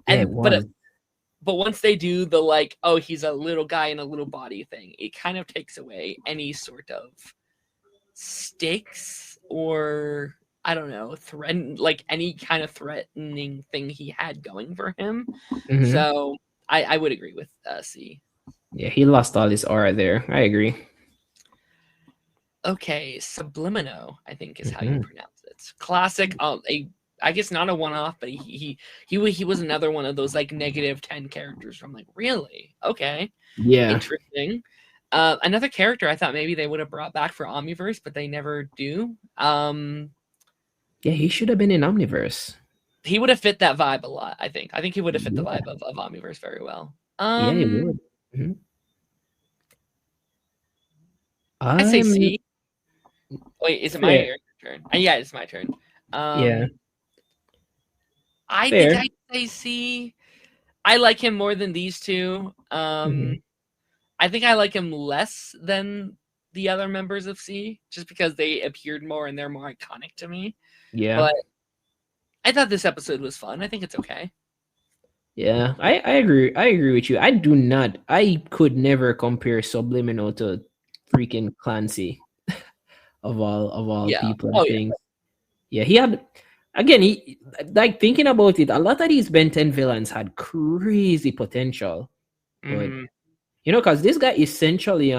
yeah. It And was. but once they do the like, oh, he's a little guy in a little body thing, it kind of takes away any sort of stakes or I don't know, threaten like any kind of threatening thing he had going for him. Mhm. So I would agree with C. Yeah, he lost all his aura there. I agree. Okay, Sublimino, I think is how you Mhm. pronounce it. Classic, a I guess not a one-off, but he was another one of those like -10 characters. From like, really? Okay, Yeah, interesting. Another character I thought maybe they would have brought back for Omniverse, but they never do. yeah. He should have been in Omniverse. He would have fit that vibe a lot. I think he would have fit the Yeah, vibe of Omniverse very well. yeah, he would. Mhm. I say I'm C. Wait, is it my fair. or your turn? Yeah, it's my turn. Yeah, Um, I think fair. I'd say C. I like him more than these two. Mhm. I think I like him less than the other members of C, just because they appeared more and they're more iconic to me. Yeah, But I thought this episode was fun. I think it's okay. yeah. I agree. I agree with you. I do not. I could never compare Subliminal to freaking Clancy of all Yeah. people and Oh yeah. things. Yeah, he had again. He like thinking about it. A lot of these Ben 10 villains had crazy potential, but Hmm. because this guy essentially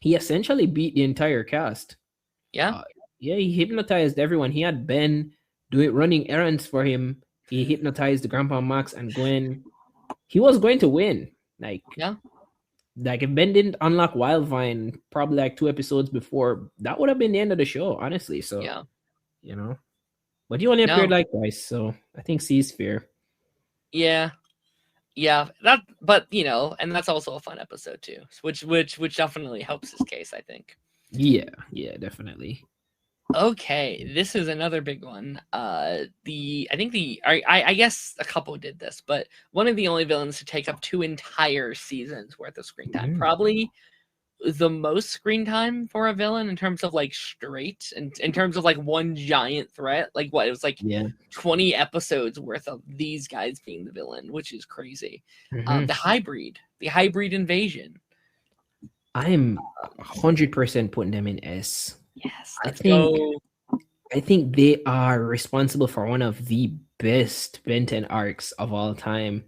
he essentially beat the entire cast. Yeah. Uh, yeah, he hypnotized everyone. He had Ben doing running errands for him. He hypnotized Grandpa Max and Gwen. He was going to win. Yeah. Like if Ben didn't unlock Wildvine probably like 2 episodes before, that would have been the end of the show, honestly. So, Yeah. you know. But he only appeared No. like twice, so I think C is fair. Yeah. Yeah. That. But and that's also a fun episode too, which definitely helps his case. I think. Yeah, yeah, definitely. Okay, this is another big one. The I think the I guess a couple did this, but one of the only villains to take up 2 entire seasons worth of screen time. Mhm. Probably the most screen time for a villain in terms of like straight and in terms of like one giant threat. Like what it was like Yeah. 20 episodes worth of these guys being the villain, which is crazy. Mhm. The hybrid invasion. I'm 100% putting them in S. Yes, I let's think go. I think they are responsible for one of the best Benton arcs of all time.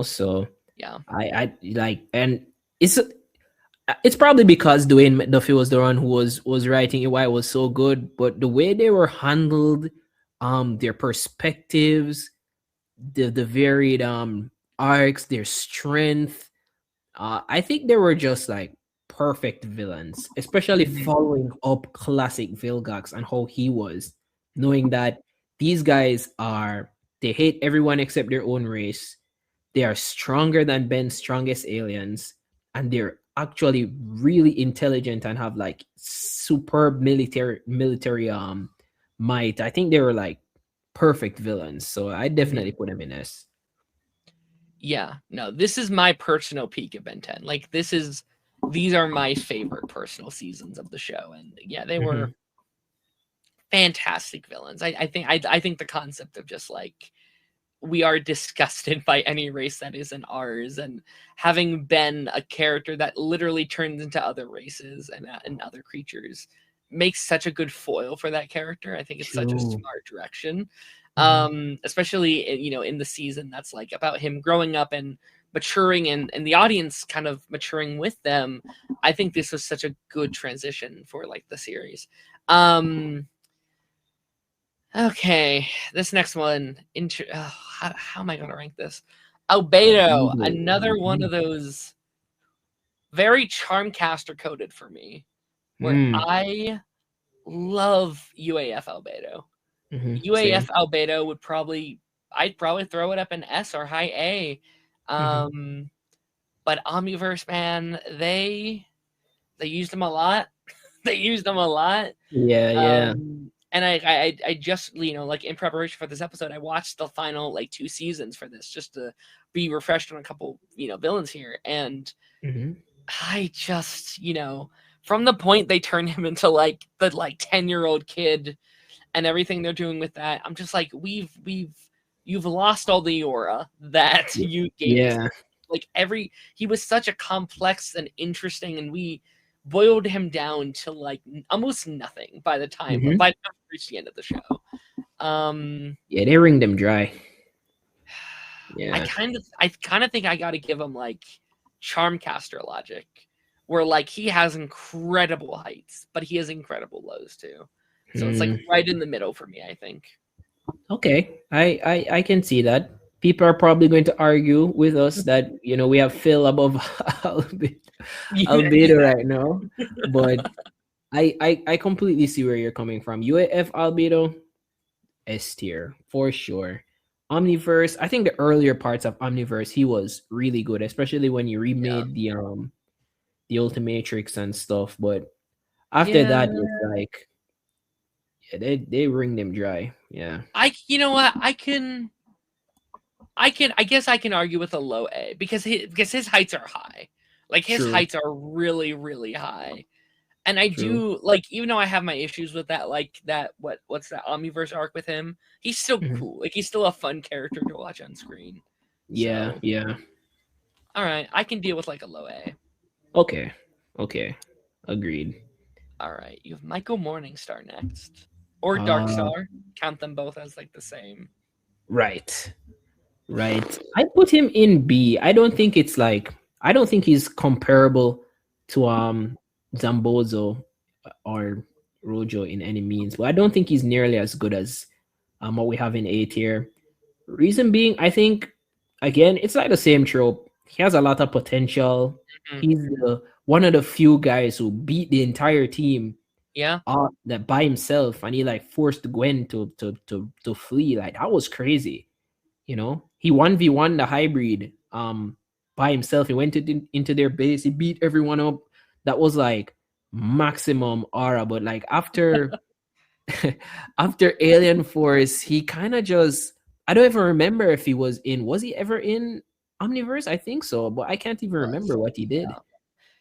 So Yeah. I like, and it's probably because Dwayne McDuffie was the one who was writing it, why it was so good. But the way they were handled, their perspectives, the varied arcs, their strength, I think they were just like perfect villains, especially Mhm. following up classic Vilgax and how he was, knowing that these guys they hate everyone except their own race. They are stronger than Ben's strongest aliens, and they're actually really intelligent and have like superb military might. I think they were like perfect villains. So I Mhm. definitely put them in S. Yeah, no, this is my personal peak of Ben 10. Like these are my favorite personal seasons of the show, and yeah, they were Mhm. fantastic villains. I think the concept of just like we are disgusted by any race that isn't ours, and having been a character that literally turns into other races and other creatures makes such a good foil for that character. I think it's such a True. smart direction, Mhm. especially in the season that's like about him growing up and maturing and the audience kind of maturing with them. I think this was such a good transition for like the series. um Okay, this next one. How am I going to rank this? Albedo, Albedo. another one Mhm. of those very Charmcaster coded for me, where Mm. I love UAF Albedo. Mhm. UAF Same. Albedo I'd probably throw it up in S or high A. Mhm. But Omniverse, man, they used them a lot. They used them a lot. Yeah, yeah. And I just, like in preparation for this episode, I watched the final like 2 seasons for this just to be refreshed on a couple, villains here. And Hmm. I just, from the point they turn him into like the like 10-year-old kid and everything they're doing with that, I'm just like, you've lost all the aura that you gave to Yeah. like he was such a complex and interesting, and we boiled him down to like almost nothing by the time Hmm. we reached the end of the show. Um, Yeah, they wring them dry. I Yeah. kind of think I got to give him like Charmcaster logic, where like he has incredible heights, but he has incredible lows too. So it's like Hmm. right in the middle for me, I think. Okay, I can see that. People are probably going to argue with us that we have Phil above Yeah, Albedo right now, but I completely see where you're coming from. UAF Albedo S tier for sure. Omniverse, I think the earlier parts of Omniverse he was really good, especially when you yeah, remade the Ultimatrix and stuff. But after yeah. that, it's like yeah, they wring them dry. Yeah, You know what? I guess I can argue with a low A because his heights are high. Like his true, heights are really, really high. And I true. do like, even though I have my issues with that, like that what's that Omniverse arc with him, he's still Mhm. cool. Like he's still a fun character to watch on screen. Yeah, So yeah. all right, I can deal with like a low A. Okay. Okay. Agreed. All right, you have Michael Morningstar next. Or Uh Darkstar. Count them both as like the same. right. Right. I put him in B. I don't think he's comparable to Zambozo or Rojo in any means, but I don't think he's nearly as good as what we have in A tier. Reason being, I think again, it's like the same trope. He has a lot of potential. Mhm. He's one of the few guys who beat the entire team Yeah. that by himself, and he like forced Gwen to flee. Like that was crazy. He 1v1 the hybrid by himself. He went into their base. He beat everyone up. That was like maximum aura. But like after after Alien Force, he kind of just I don't even remember if was he ever in Omniverse? I think so, but I can't even remember Was. what he did. Yeah.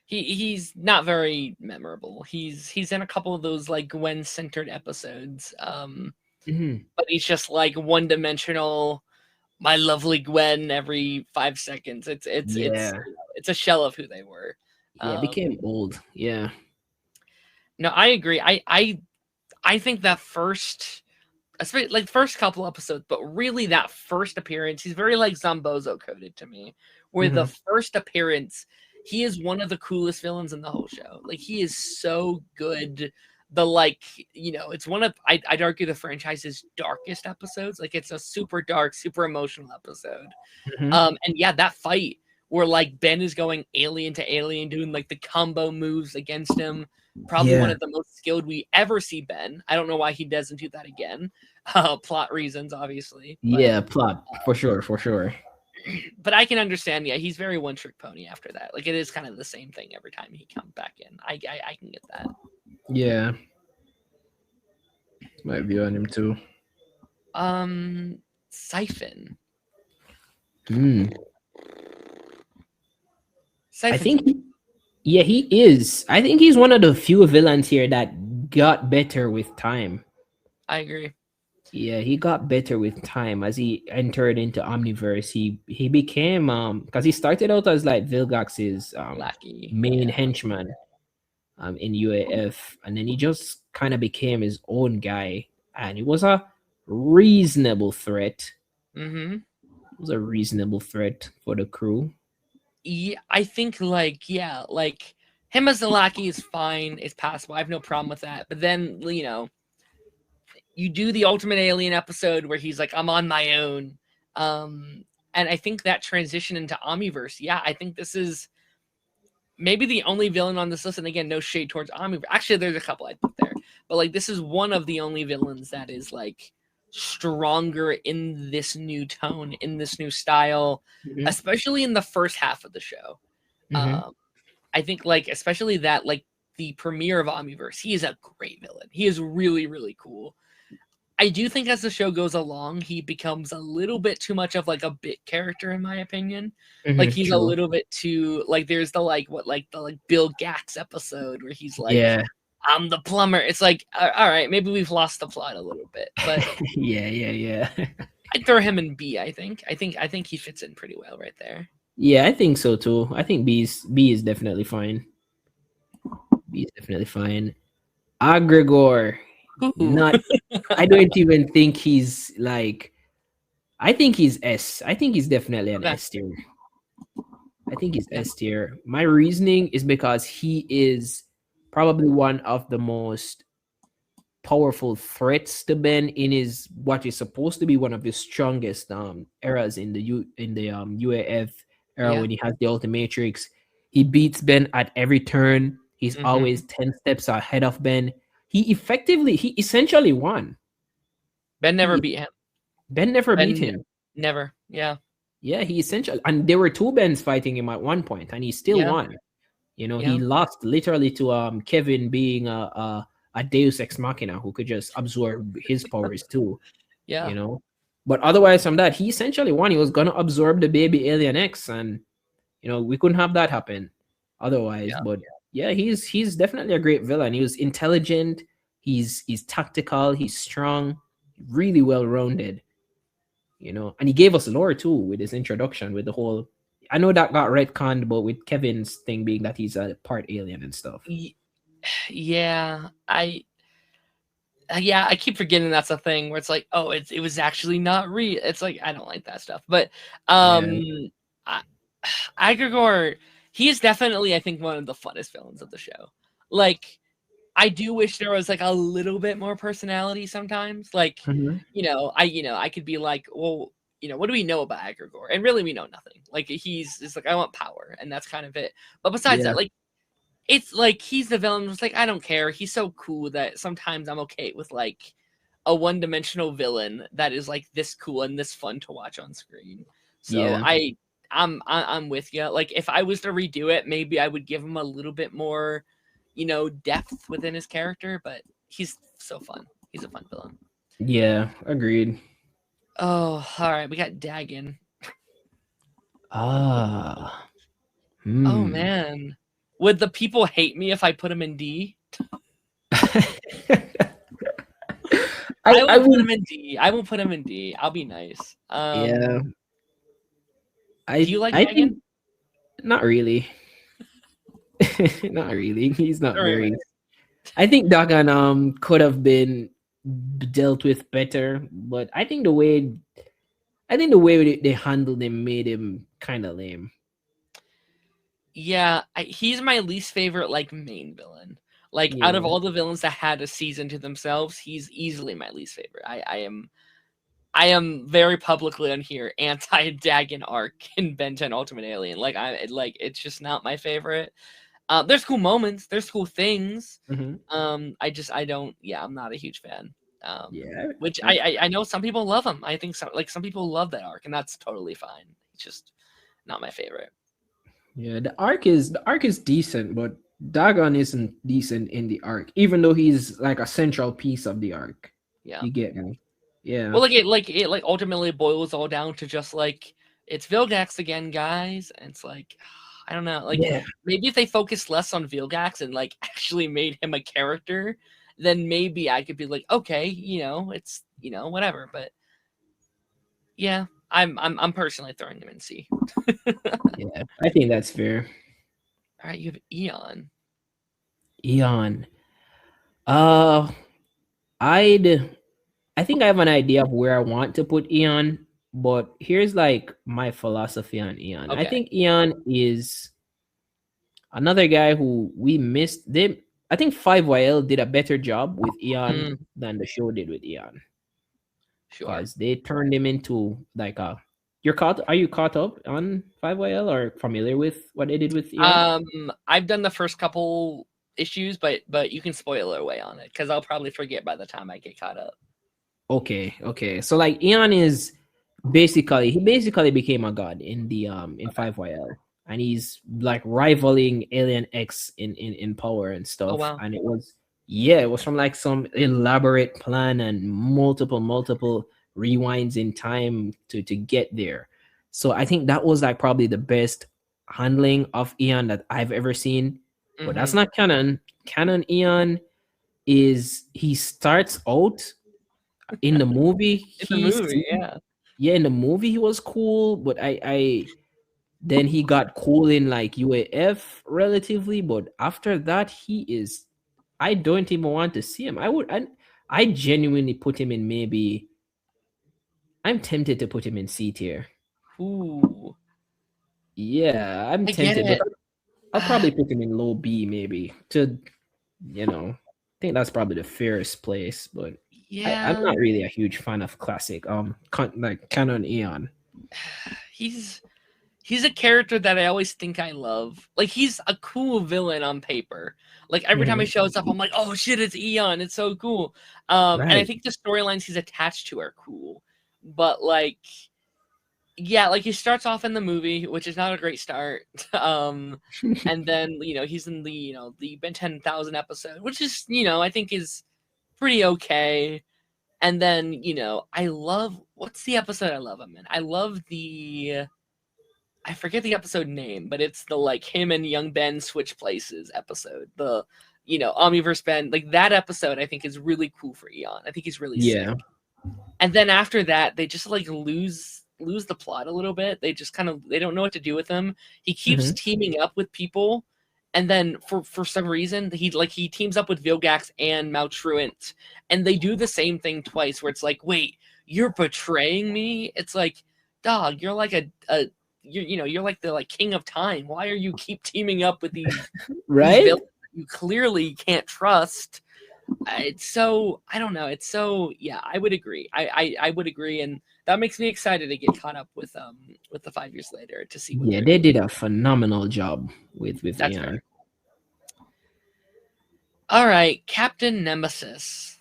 He's not very memorable. He's in a couple of those like Gwen centered episodes. Hmm. But he's just like one dimensional. My lovely Gwen every 5 seconds. Yeah. It's a shell of who they were. Yeah, it became Um, old. Yeah. no, I agree. I think that first, especially like first couple episodes, but really that first appearance, he's very like Zombozo coded to me. Where the Hmm. first appearance, he is one of the coolest villains in the whole show. Like he is so good. The like, it's one of I'd argue the franchise's darkest episodes. Like it's a super dark, super emotional episode. Hmm. And yeah, that fight where like Ben is going alien to alien, doing like the combo moves against him. Probably one Yeah. of the most skilled we ever see Ben. I don't know why he doesn't do that again. Plot reasons, obviously, Yeah, plot for sure, for sure. but I can understand. Yeah, he's very one trick pony after that. Like it is kind of the same thing every time he comes back in. I can get that. Yeah, my view on him too. Siphon. Hmm. I Siphon's think, interesting. yeah, he is. I think he's one of the few villains here that got better with time. I agree. Yeah, he got better with time as he entered into Omniverse. He became because he started out as like Vilgax's Lackey. main Yeah. henchman in UAF, and then he just kind of became his own guy, and he was a reasonable threat. Mm-hmm. It was a reasonable threat for the crew. Yeah, I think like like him as the lackey is fine, it's passable. I have no problem with that. But then you do the Ultimate Alien episode where he's like, I'm on my own. And I think that transition into Omniverse, yeah, I think this is maybe the only villain on this list. And again, no shade towards Omniverse. Actually, there's a couple I'd put there, but like this is one of the only villains that is like stronger in this new tone, in this new style, Hmm. especially in the first half of the show. Hmm. Um, I think like especially that like the premiere of Omniverse. He is a great villain. He is really, really cool. I do think as the show goes along, he becomes a little bit too much of like a bit character, in my opinion. Like he's a True. little bit too like there's the Bill Gax episode where he's like, Yeah. I'm the plumber. It's like, all right, maybe we've lost the plot a little bit, but Yeah. I'd throw him in B. I think he fits in pretty well right there. Yeah, I think so too. I think B is definitely fine. B is definitely fine. Agregor, Ooh. not. I don't even think he's like. I think he's S. I think he's definitely an Okay. S tier. I think he's Yeah. S tier. My reasoning is because he is probably one of the most powerful threats to Ben in his what is supposed to be one of his strongest eras in the UAF era Yeah. when he has the Ultimatrix. He beats Ben at every turn. He's always 10 steps ahead of Ben. He essentially won. Ben never He, beat him. Ben never beat Ben him. never. Yeah. Yeah, he essentially, and there were two Bens fighting him at one point, and he still Yeah. won. You know, Yeah. he lost literally to Kevin being a Deus Ex Machina who could just absorb his powers too. Yeah. You know, but otherwise from that, he essentially won. He was gonna absorb the baby Alien X, and you know we couldn't have that happen otherwise. Yeah. But yeah, he's definitely a great villain. He was intelligent. He's tactical. He's strong. Really well rounded. You know, and he gave us lore too with his introduction with the whole. I know that got retconned, but with Kevin's thing being that he's a part alien and stuff. Yeah. I keep forgetting that's a thing where it's like, oh, it was actually not real. It's like I don't like that stuff. But Agregor, he is definitely, I think, one of the funnest villains of the show. Like, I do wish there was like a little bit more personality sometimes. Like, I could be like, well, what do we know about Agregor? And really, we know nothing. Like, it's like I want power, and that's kind of it. But besides that, like, it's like he's the villain. It's like I don't care. He's so cool that sometimes I'm okay with like a one-dimensional villain that is like this cool and this fun to watch on screen. So I'm with you. Like if I was to redo it, maybe I would give him a little bit more, depth within his character. But he's so fun. He's a fun villain. Yeah, agreed. Oh, all right. We got Dagon. Oh man. Would the people hate me if I put him in D? I will put him in D. I will put him in D. I'll be nice. Yeah. Do you like Dagon? Not really. Not really. He's not very. I think Dagon could have been dealt with better, but I think the way they handled him made him kind of lame. Yeah, he's my least favorite like main villain. Like out of all the villains that had a season to themselves, he's easily my least favorite. I am very publicly on here anti-Dagon arc in Ben 10 Ultimate Alien. It's just not my favorite. There's cool moments, there's cool things. I'm not a huge fan. Which I know some people love him. I think some people love that arc, and that's totally fine. It's just not my favorite. Yeah, the arc is decent, but Dagon isn't decent in the arc, even though he's like a central piece of the arc. Yeah, you get me. Yeah. Well, it ultimately boils all down to just like it's Vilgax again, guys, and it's like I don't know, maybe if they focused less on Vilgax and like actually made him a character, then maybe I could be like, okay, it's whatever. But yeah, I'm personally throwing him in C. Yeah, I think that's fair. All right, you have Eon. I think I have an idea of where I want to put Eon, but here's like my philosophy on Eon. Okay. I think Eon is another guy who we missed. I think 5YL did a better job with Eon than the show did with Eon. Sure. Because they turned him into like a. Are you caught up on 5YL or familiar with what they did with Eon? I've done the first couple issues, but you can spoil away on it because I'll probably forget by the time I get caught up. Okay. So like Eon is he basically became a god in the in 5YL. and he's like rivaling Alien X in power and Oh stuff. wow. And it was, yeah, it was from like some elaborate plan and multiple rewinds in time to get there. So I think that was like probably the best handling of Eon that I've ever seen. But that's Hmm. not canon. Canon Eon is he starts out in the movie. In the movie, yeah. Yeah, in the movie he was cool, but I then he got cool in like UAF relatively, but after that he is, I don't even want to see him. I genuinely put him in, maybe I'm tempted to put him in C tier. Ooh, Yeah, I'm I get tempted, but it. I'll probably put him in low B maybe to, I think that's probably the fairest place, but I'm Yeah, not really a huge fan of classic like Canon Eon. he's he's a character that I always think I love. Like he's a cool villain on paper. Like every time he Mhm. shows up, I'm like, oh shit, it's Eon. It's so cool. And I Right. think the storylines he's attached to are cool. But like, yeah, like he starts off in the movie, which is not a great start. And then he's in the the Ben 10,000 episode, which is I think is pretty okay. And then I love what's the episode I love him in? I love the I forget the episode name, but it's the like him and young Ben switch places episode. The Omniverse Ben, like that episode I think is really cool for Eon. I think he's really sick. Yeah. And then after that, they just like lose the plot a little bit. They just kind of they don't know what to do with him. He keeps Mhm. teaming up with people, and then for some reason he teams up with Vilgax and Maltruant, and they do the same thing twice. Where it's like, wait, you're betraying me. It's like, dog, you're like a you're like the like king of time. Why are you keep teaming up with these Right? villains that you clearly can't trust? It's so I don't know. It's so yeah. I would agree. I would agree, and that makes me excited to get caught up with the 5 years later to see what Yeah, they're they doing. did a phenomenal job with That's very Eon. all right. Captain Nemesis.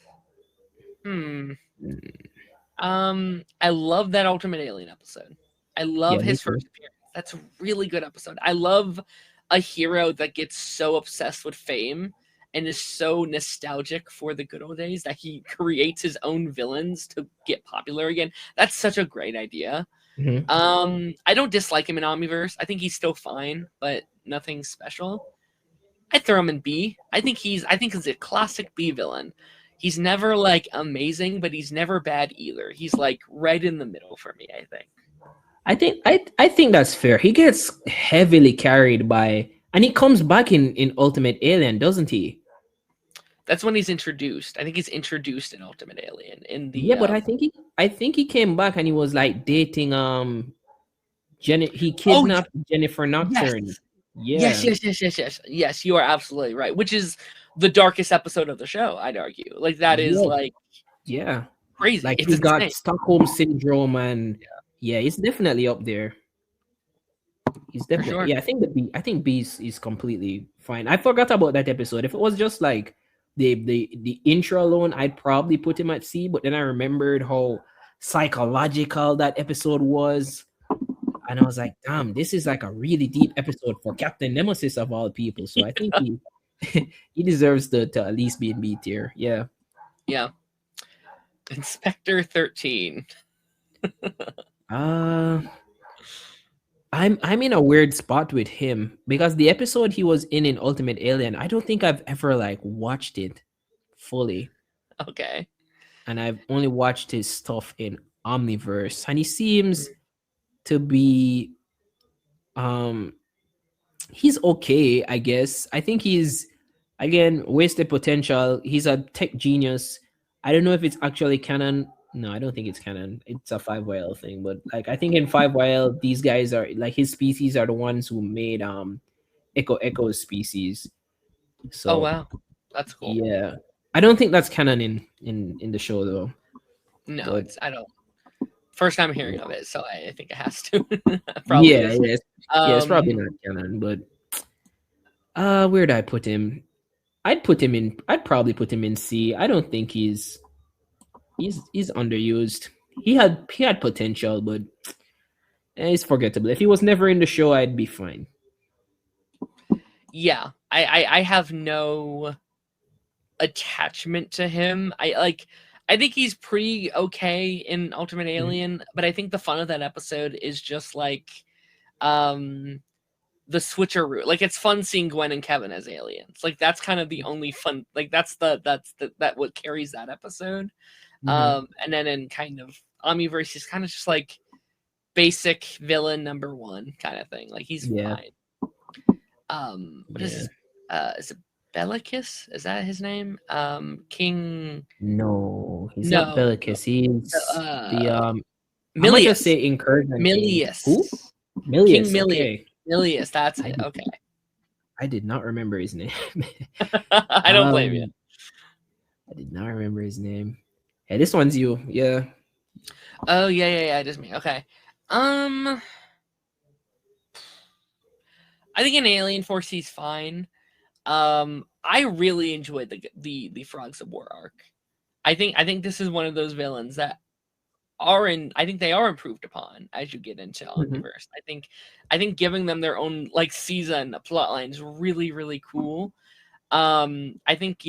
Hmm. I love that Ultimate Alien episode. I Yeah, love me his too. first appearance. That's a really good episode. I love a hero that gets so obsessed with fame and is so nostalgic for the good old days that he creates his own villains to get popular again. That's such a great idea. Mhm. I don't dislike him in Omniverse. I think he's still fine, but nothing special. I'd throw him in B. I think he's a classic B villain. He's never like amazing, but he's never bad either. He's like right in the middle for me, I think. I think that's fair. He gets heavily carried by, and he comes back in Ultimate Alien, doesn't he? That's when he's introduced. I think he's introduced in Ultimate Alien in Yeah, the but I think he came back and he was like dating he Oh kidnapped Jennifer yes. Nocturne. Yes, Yeah. yes, yes, yes, yes. Yes, you are absolutely right. Which is the darkest episode of the show, I'd argue. Like that is Yeah. like Yeah. crazy. Like It's he got insane. Stockholm syndrome, and yeah, it's definitely up there. He's For definitely, sure. yeah. I think B is completely fine. I forgot about that episode. If it was just like the intro alone, I'd probably put him at C. But then I remembered how psychological that episode was, and I was like, damn, this is like a really deep episode for Captain Nemesis of all people. So I think he he deserves to at least be in B tier. Yeah. Yeah. Inspector 13. Uh I'm in a weird spot with him because the episode he was in Ultimate Alien, I don't think I've ever like watched it fully, Okay. and I've only watched his stuff in Omniverse, and he seems to be um he's okay, I guess. I think he's, again, wasted potential. He's a tech genius. I don't know if it's actually canon. No, I don't think it's canon. It's a 5YL thing, but like I think in 5YL these guys are like his species are the ones who made Echo's species. Oh So wow. That's cool. yeah. I don't think that's canon in the show though. No, But it's I don't first time hearing of it, so I think it has to. Probably yeah, is. yes. Yeah, it's probably Um not canon, but where'd I put him? I'd probably put him in C. I don't think he's underused. He had potential, but It's forgettable. If he was never in the show, I'd be fine. Yeah, I have no attachment to him. I think he's pretty okay in Ultimate Alien, but I think the fun of that episode is just like um the switcheroo. Like it's fun seeing Gwen and Kevin as aliens. Like that's kind of the only fun. Like that's that what carries that episode. Mm-hmm. And then in kind of Omniverse, he's kind of just like basic villain number one kind of thing. Like he's Yeah, fine. What is yeah. his? Is it Bellicus? Is that his name? King? No, he's not No. Bellicus. He's the Uh, I might just Milius. say Incursion King. Who? Milius. King Milius. Milius. Okay. Milius. That's I it. did, Okay. I did not remember his name. I don't blame you. I did not remember his name. Hey, this one's you. Yeah. Oh yeah. Just me. Okay. I think in Alien Force he's fine. I really enjoyed the Frogs of War arc. I think this is one of those villains that I think they are improved upon as you get into Mhm. Omniverse. I think giving them their own like season plotline is really really cool. I think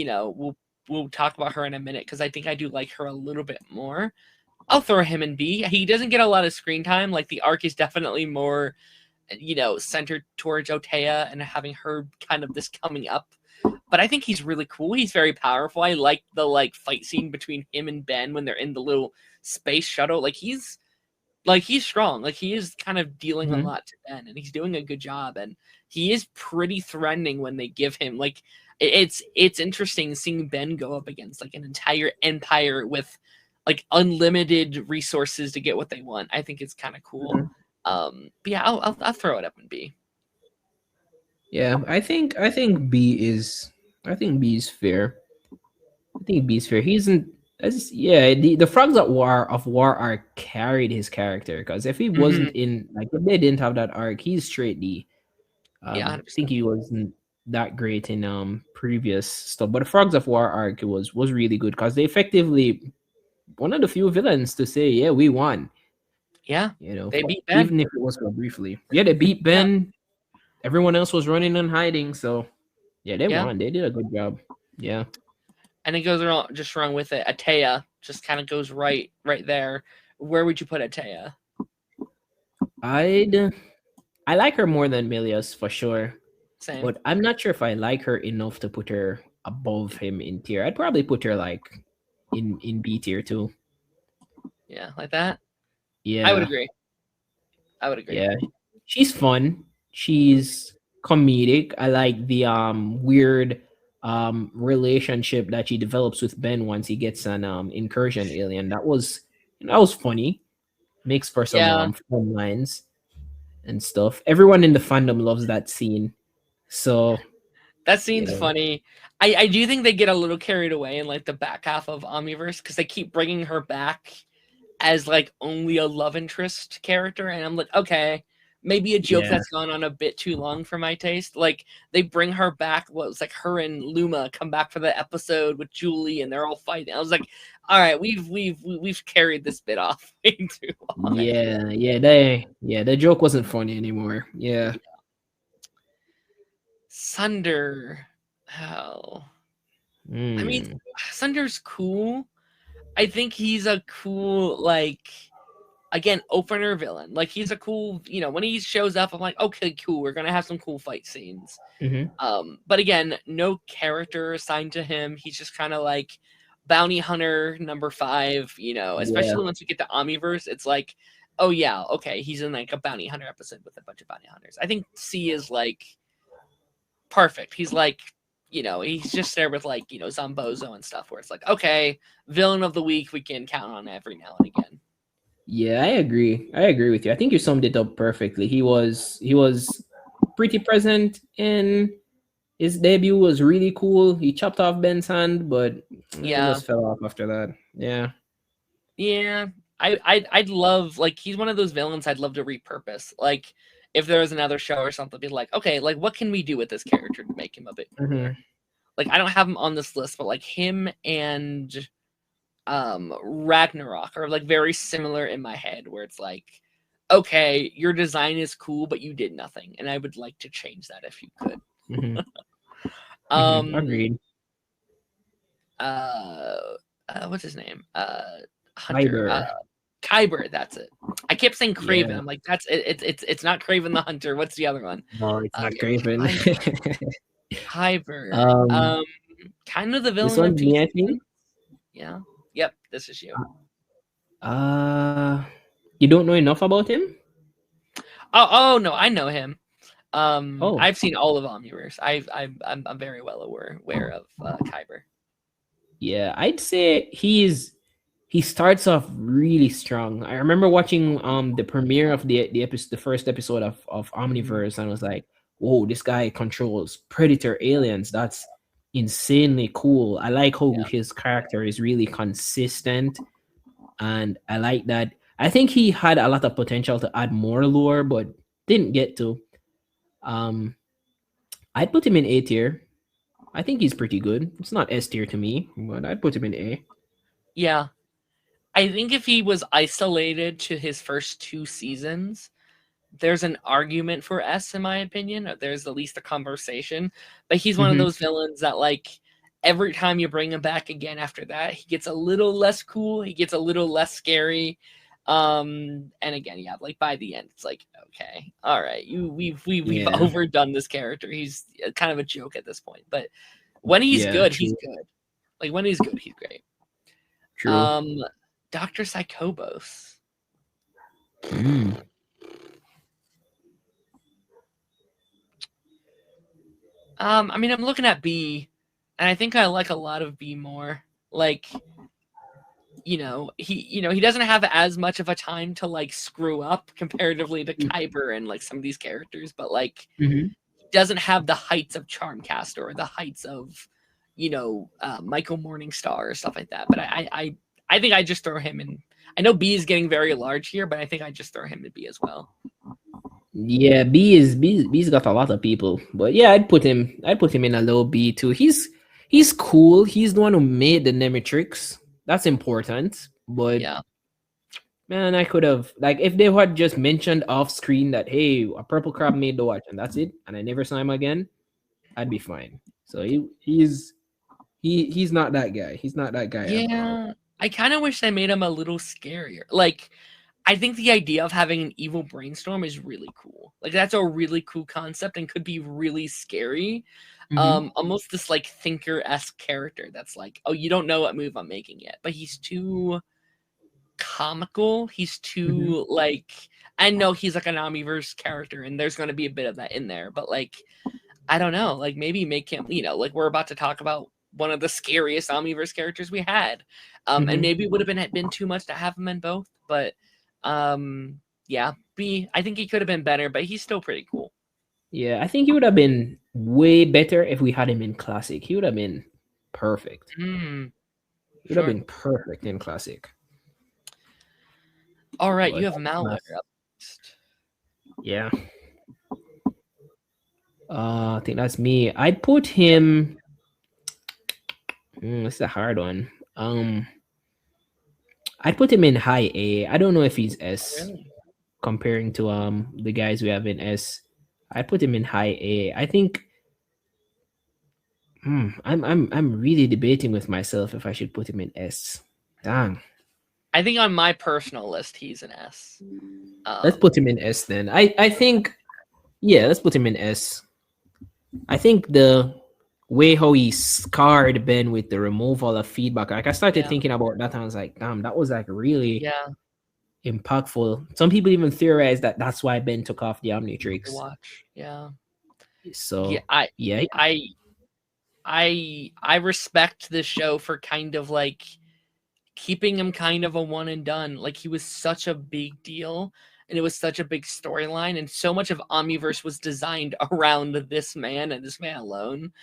we'll talk about her in a minute because I think I do like her a little bit more. I'll throw him in B. He doesn't get a lot of screen time. Like the arc is definitely more centered towards Otea and having her kind of this coming up. But I think he's really cool. He's very powerful. I like the fight scene between him and Ben when they're in the little space shuttle. He's strong. Like he is kind of dealing a Mhm. lot to Ben, and he's doing a good job. And he is pretty threatening when they give him it's interesting seeing Ben go up against like an entire empire with like unlimited resources to get what they want. I think it's kind of cool. Mhm. But yeah, I'll throw it up in B. Yeah, I think B is fair. I think B is fair. He's in yeah, the Frogs of War arc carried his character because if he wasn't Hmm. in like if they didn't have that arc, he's straight D. Yeah, I think 100%. he wasn't that great in previous stuff. But the Frogs of War arc was really good because they effectively one of the few villains to say, yeah, we won. Yeah, You know, they beat Ben. even if it was for briefly. Yeah, they beat Yeah, Ben. Everyone else was running and hiding, so yeah, they yeah. won. They did a good job. Yeah. And it goes wrong, just wrong with it. Atea just kind of goes right there. Where would you put Atea? I'd I like her more than Milius for sure, Same. but I'm not sure if I like her enough to put her above him in tier. I'd probably put her like in B tier too. Yeah, like that. I would Yeah, agree. I would agree. yeah. She's fun. She's comedic. I like the weird relationship that she develops with Ben once he gets an incursion alien. That was funny. Makes for some Yeah, fun lines and stuff. Everyone in the fandom loves that scene. So, that you scene's know, funny. I do think they get a little carried away in like the back half of Omniverse because they keep bringing her back as like only a love interest character, and I'm like, okay, maybe a joke yeah. that's gone on a bit too long for my taste. Like they bring her back, what was like her and Luma come back for the episode with Julie, and they're all fighting. I was like, all right, we've carried this bit off way too long. I feel. The joke wasn't funny anymore. Yeah. Sunder, oh, I mean, Mm. Sunder's cool. I think he's a cool again, opener villain. Like he's a cool, when he shows up, I'm like, okay, cool. We're gonna have some cool fight scenes. Hmm. But again, no character assigned to him. He's just kind of like bounty hunter number 5. Yeah. Especially once we get to Omniverse, it's like, oh yeah, okay, he's in like a bounty hunter episode with a bunch of bounty hunters. I think C is like perfect. He's like, he's just there with like Zombozo and stuff, where it's like, okay, villain of the week, we can count on every now and again. Yeah, I agree. I agree with you. I think you summed it up perfectly. He was pretty present in his debut was really cool. He chopped off Ben's hand, but it Yeah. just fell off after that. Yeah. Yeah, I'd love like he's one of those villains I'd love to repurpose. Like if there was another show or something, be like, okay, like what can we do with this character to make him a bit cooler? Hmm. Like I don't have him on this list, but like him and Ragnarok are like very similar in my head, where it's like, okay, your design is cool, but you did nothing, and I would like to change that if you could. Mm-hmm. Mm-hmm. Um, Agreed. uh, what's his name? Hunter. Fiber. Kyber, that's it. I kept saying Craven. Yeah. I'm like, that's it. It's not Craven the Hunter. What's the other one? No, it's not It was Craven. Kyber. um, Kind of the this villain of one's two me, I think. seasons. Yeah. Yep. This is you. Uh, you don't know enough about him? Oh no, I know him. Oh, I've seen all of Omniverse. I'm very well aware of Kyber. yeah. I'd say he starts off really strong. I remember watching the premiere of the first episode of Mhm. Omniverse, and I was like, whoa, this guy controls predator aliens. That's insanely cool. I like how Yeah. his character is really consistent, and I like that. I think he had a lot of potential to add more lore, but didn't get to. Um, I'd put him in A tier. I think he's pretty good. It's not S tier to me, but I'd put him in A. Yeah. I think if he was isolated to his first 2 seasons, there's an argument for S in my opinion. There's at least a conversation. But he's one of Mm-hmm. those villains that like every time you bring him back again after that, he gets a little less cool, he gets a little less scary. And again, yeah, like by the end, it's like, okay, all right, we've Yeah, overdone this character. He's kind of a joke at this point. But when he's yeah, good, he's true, good. Like when he's good, he's great. true. Um, Dr. Psychobos. Mm. I mean, I'm looking at B, and I think I like a lot of B more. Like, he doesn't have as much of a time to like screw up comparatively to Kyber and like some of these characters, but like Mm-hmm. he doesn't have the heights of Charmcaster or the heights of, Michael Morningstar or stuff like that. But I think I just throw him in. I know B is getting very large here, but I think I just throw him in B as well. Yeah, B's got a lot of people, but yeah, I'd put him in a low B too. He's cool. He's the one who made the Nemitrix. That's important. But Yeah. man, I could have like if they had just mentioned off screen that hey, a purple crab made the watch and that's it, and I never saw him again, I'd be fine. So he's not that guy. He's not that guy at all. Yeah. I kind of wish they made him a little scarier. Like, I think the idea of having an evil brainstorm is really cool. Like that's a really cool concept and could be really scary. Mm-hmm. Almost this like thinker-esque character that's like, oh, you don't know what move I'm making yet. But he's too comical. He's Mm-hmm. too like, I know he's like an Omniverse character and there's gonna be a bit of that in there, but like I don't know, like maybe make him, like we're about to talk about one of the scariest Omniverse characters we had. And Mm-hmm. maybe it would have been too much to have him in both, but yeah, B, I think he could have been better, but he's still pretty cool. Yeah, I think he would have been way better if we had him in classic. He would have been perfect. Mm, He would have sure. been perfect in classic. All right, you But have Malware that's- up next. yeah. I think that's me. I'd put him. This is a hard one. I'd put him in high A. I don't know if he's S Really? comparing to the guys we have in S. I'd put him in high A. I think I'm really debating with myself if I should put him in S. Dang. I think on my personal list, he's an S. Let's put him in S then. I think yeah, let's put him in S. I think the way how he scarred Ben with the removal of feedback, like I started Yeah, thinking about that and I was like, damn, that was like really yeah, impactful. Some people even theorize that that's why Ben took off the to Omnitrix. watch. Yeah, yeah. So I, yeah, I, I respect this show for kind of like keeping him kind of a one and done. Like he was such a big deal and it was such a big storyline and so much of Omniverse was designed around this man and this man alone.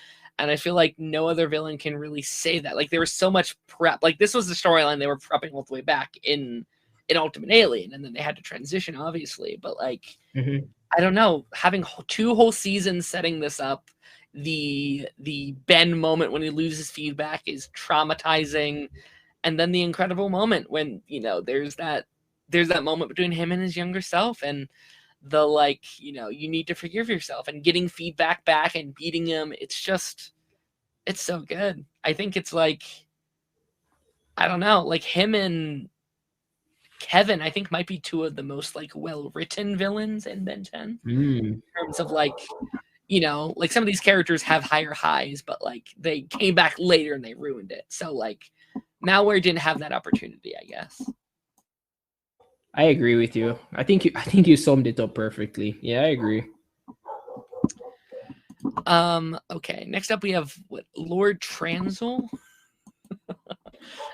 And I feel like no other villain can really say that. Like there was so much prep. Like this was the storyline they were prepping all the way back in Ultimate Alien, and then they had to transition, obviously. But like, mhm. I don't know, having 2 whole seasons setting this up, the Ben moment when he loses feedback is traumatizing, and then the incredible moment when there's that there's that moment between him and his younger self, and the like, you need to forgive yourself, and getting feedback back and beating him. It's so good. I think it's like, I don't know, like him and Kevin, I think might be two of the most like well written villains in Ben 10, Mm. in terms of like, like some of these characters have higher highs, but like they came back later and they ruined it. So like Malware didn't have that opportunity, I guess. I agree with you. I think you summed it up perfectly. Yeah, I agree. Okay, next up we have what, Lord Transel?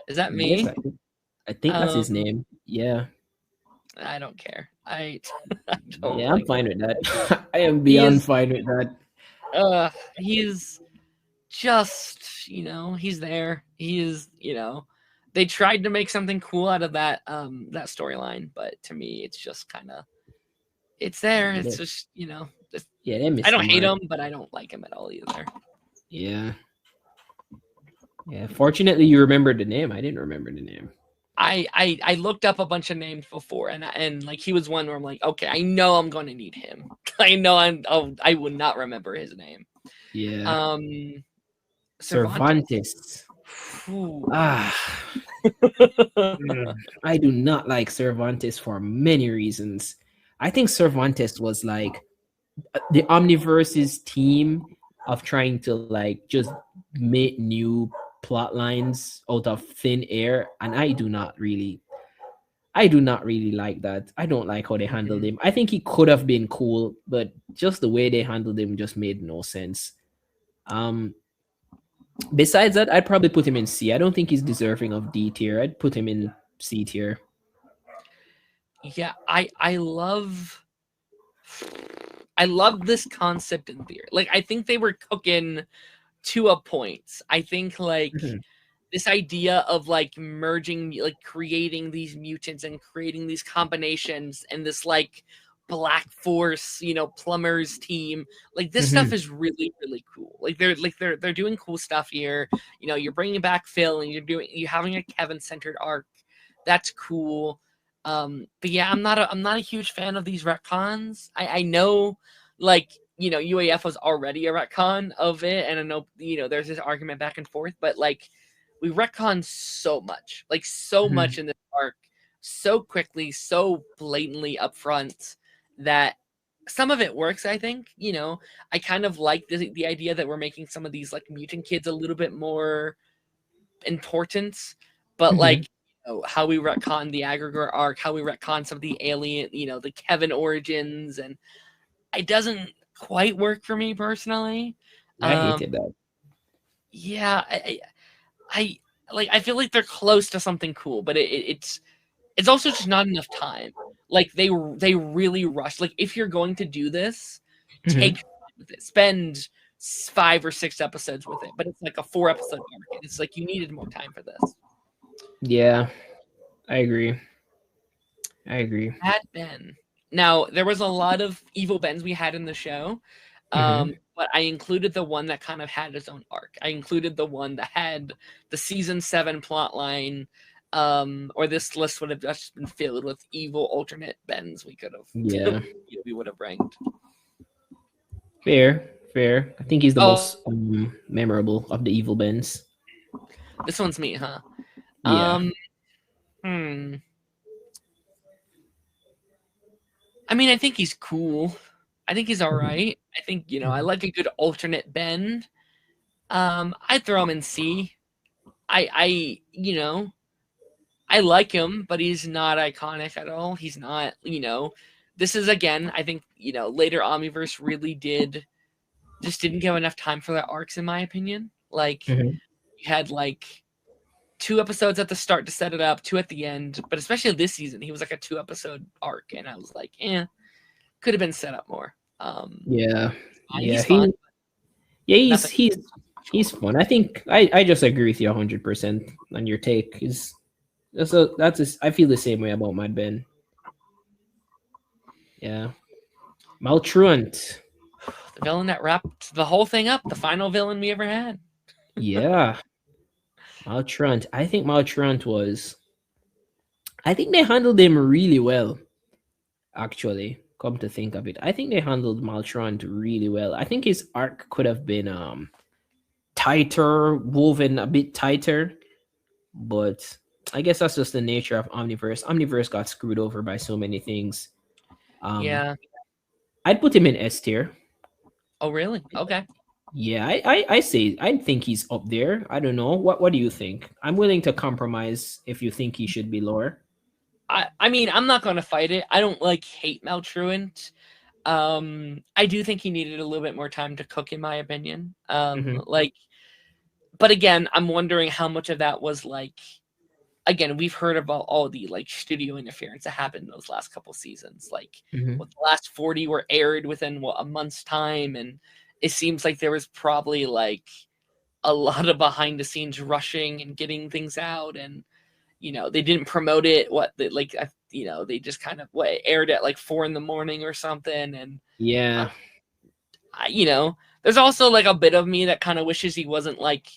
Is that Yes, me? I think that's his Um, name. Yeah. I don't care. I don't Yeah, I'm like fine with that. I am he beyond is fine with that. he's just, he's there. He is, they tried to make something cool out of that storyline, but to me it's just kind of, it's there. It's Yeah, just, yeah, they I missed the don't hate mark. him, but I don't like him at all either. Yeah. Yeah. Fortunately, you remembered the name. I didn't remember the name. I looked up a bunch of names before, and like he was one where I'm like, okay, I know I'm going to need him. I know I would not remember his name. Yeah. Um, Cervantes. Cervantes. Ooh. Ah. Mm. I do not like Cervantes for many reasons. I think Cervantes was like the Omniverse's team of trying to like just make new plot lines out of thin air, and I do not really like that. I don't like how they handled him. I think he could have been cool, but just the way they handled him just made no sense. Um, Besides that, I'd probably put him in C. I don't think he's deserving of D tier. I'd put him in C tier. Yeah, I love this concept in theory. Like I think they were cooking to a point. I think like Mhm. this idea of like merging, like creating these mutants and creating these combinations and this like Black Force, plumbers team. Like this stuff Mhm. is really really cool. Like they're doing cool stuff here. You're bringing back Phil and you're having a Kevin centered arc. That's cool. But yeah, I'm not a huge fan of these retcons. I know, like, UAF was already a retcon of it, and I know, there's this argument back and forth, but like we retcon so much, like so much Mhm. in this arc, so quickly, so blatantly upfront, that some of it works. I think, I kind of like the idea that we're making some of these like mutant kids a little bit more important, but Mhm. like, how we retcon the aggregate arc, how we retcon some of the alien, the Kevin origins, and it doesn't quite work for me personally. I Um, hated that. yeah, I like, I feel like they're close to something cool, but it's also just not enough time. Like they really rush. Like if you're going to do this, take Mhm. your time with it. Spend 5 or 6 episodes with it, but it's like a 4 episode arc, and it's like you needed more time for this. Yeah, I agree. I agree. Bad Ben. Now there was a lot of evil Bens we had in the show, Mhm. but I included the one that kind of had its own arc. I included the one that had the season 7 plot line, or this list would have just been filled with evil alternate Bens we could have Yeah. we would have ranked. Fair. Fair. I think he's the Oh, most memorable of the evil Bens. this one's me, huh? Yeah. Um, hmm. I mean, I think he's cool. I think he's all Mhm. right. I think, I Mhm. like a good alternate Ben. I'd throw him in C. I like him, but he's not iconic at all. He's not, this is, again, I think, later Omniverse really didn't give enough time for their arcs, in my opinion. Like, Mhm. you had like 2 episodes at the start to set it up, 2 at the end, but especially this season, he was like a 2 episode arc, and I was like, could have been set up more. Yeah. Yeah. He's fun, Yeah, nothing. he's fun. I think I just agree with you 100% on your take. Is I feel the same way about Mad Ben. Yeah. Maltruant. The villain that wrapped the whole thing up, the final villain we ever had. Yeah. Maltruant. I think Maltruant was I think they handled him really well. Actually, come to think of it, I think they handled Maltron really well. I think his arc could have been tighter, woven a bit tighter, but I guess that's just the nature of Omniverse. Omniverse got screwed over by so many things. Um, Yeah. I'd put him in S tier. Oh, really? Okay. Yeah, I say I think he's up there. I don't know. What do you think? I'm willing to compromise if you think he should be lower. I mean, I'm not gonna fight it. I don't like hate Maltruant. I do think he needed a little bit more time to cook, in my opinion. Hmm. Like, but again, I'm wondering how much of that was like, again, we've heard about all the like studio interference that happened in those last couple seasons. Like, Hmm. what, the last 40 were aired within what, a month's time, and it seems like there was probably like a lot of behind the scenes rushing and getting things out, and they didn't promote it. They just kind of aired at like 4 in the morning or something, and Yeah. there's also like a bit of me that kind of wishes he wasn't like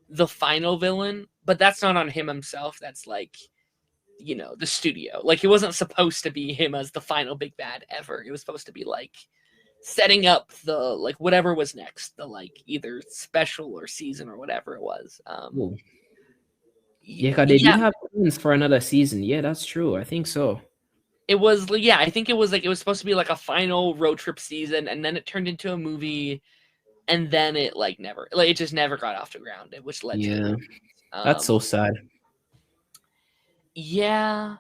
the final villain, but that's not on him himself. That's like, the studio. Like, it wasn't supposed to be him as the final big bad ever. It was supposed to be like setting up the like whatever was next, the like either special or season or whatever it was. Oh. Yeah, 'cause they did Yeah, have plans for another season. Yeah, that's true. I think so. it was. Yeah, I think it was like it was supposed to be like a final road trip season, and then it turned into a movie, and then it like never, like it just never got off the ground, which led to the Yeah, movie. that's so Um, sad. yeah,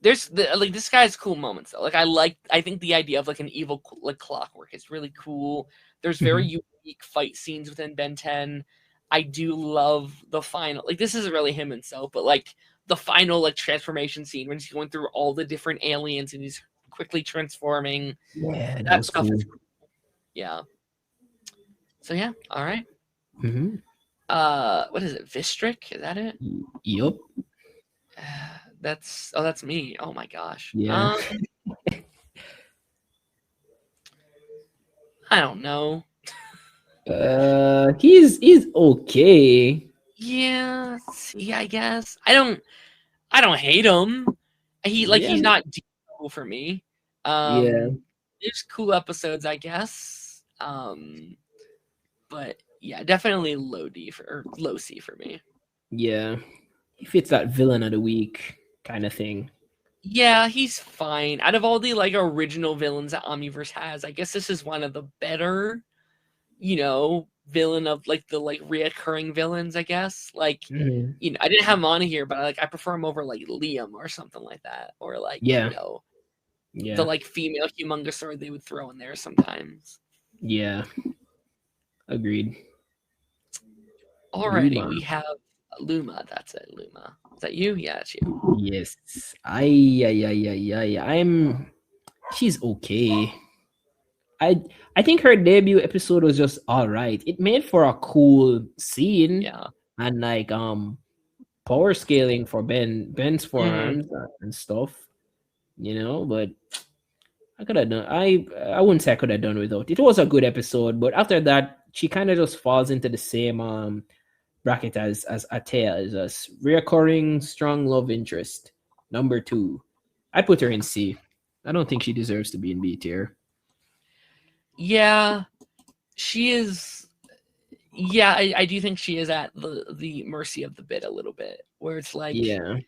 like this guy's cool moments though. Like I think the idea of like an evil like clockwork is really cool. There's very Hmm. unique fight scenes within Ben 10. I do love the final. Like, this isn't really him himself, but like the final like transformation scene when he's going through all the different aliens and he's quickly transforming. Yeah, that That was stuff cool. is cool. Yeah. So yeah, all right. Hmm. What is it? Vistric? Is that it? Yup. That's me. Oh my gosh. Yeah. I don't know. He's okay. Yeah, see, I guess. I don't hate him. Yeah. He's not deep for me. Yeah. There's cool episodes, I guess. But yeah, definitely low D or low C for me. Yeah. He fits that villain of the week kind of thing. Yeah, he's fine. Out of all the like original villains that Omniverse has, I guess this is one of the better, villain of like the like reoccurring villains, I guess. Like, Mhm. I didn't have him on here, but I prefer him over like Liam or something like that. Or like, Yeah. the Yeah. like female humongousaur they would throw in there sometimes. Yeah. Agreed. Alrighty, Luma. we have Luma. That's it, Luma. Is that you? Yeah, it's you. Yes. I'm. She's okay. I I think her debut episode was just all right. It made for a cool scene Yeah. and like power scaling for Ben's Mhm. forearms and stuff, but I could have done I wouldn't say I could have done without. It was a good episode, but after that she kind of just falls into the same bracket as Atea, as a reoccurring strong love interest. Number 2. I'd put her in C. I don't think she deserves to be in B tier. Yeah, she is. Yeah, I do think she is at the mercy of the bit a little bit, where it's like, Yeah.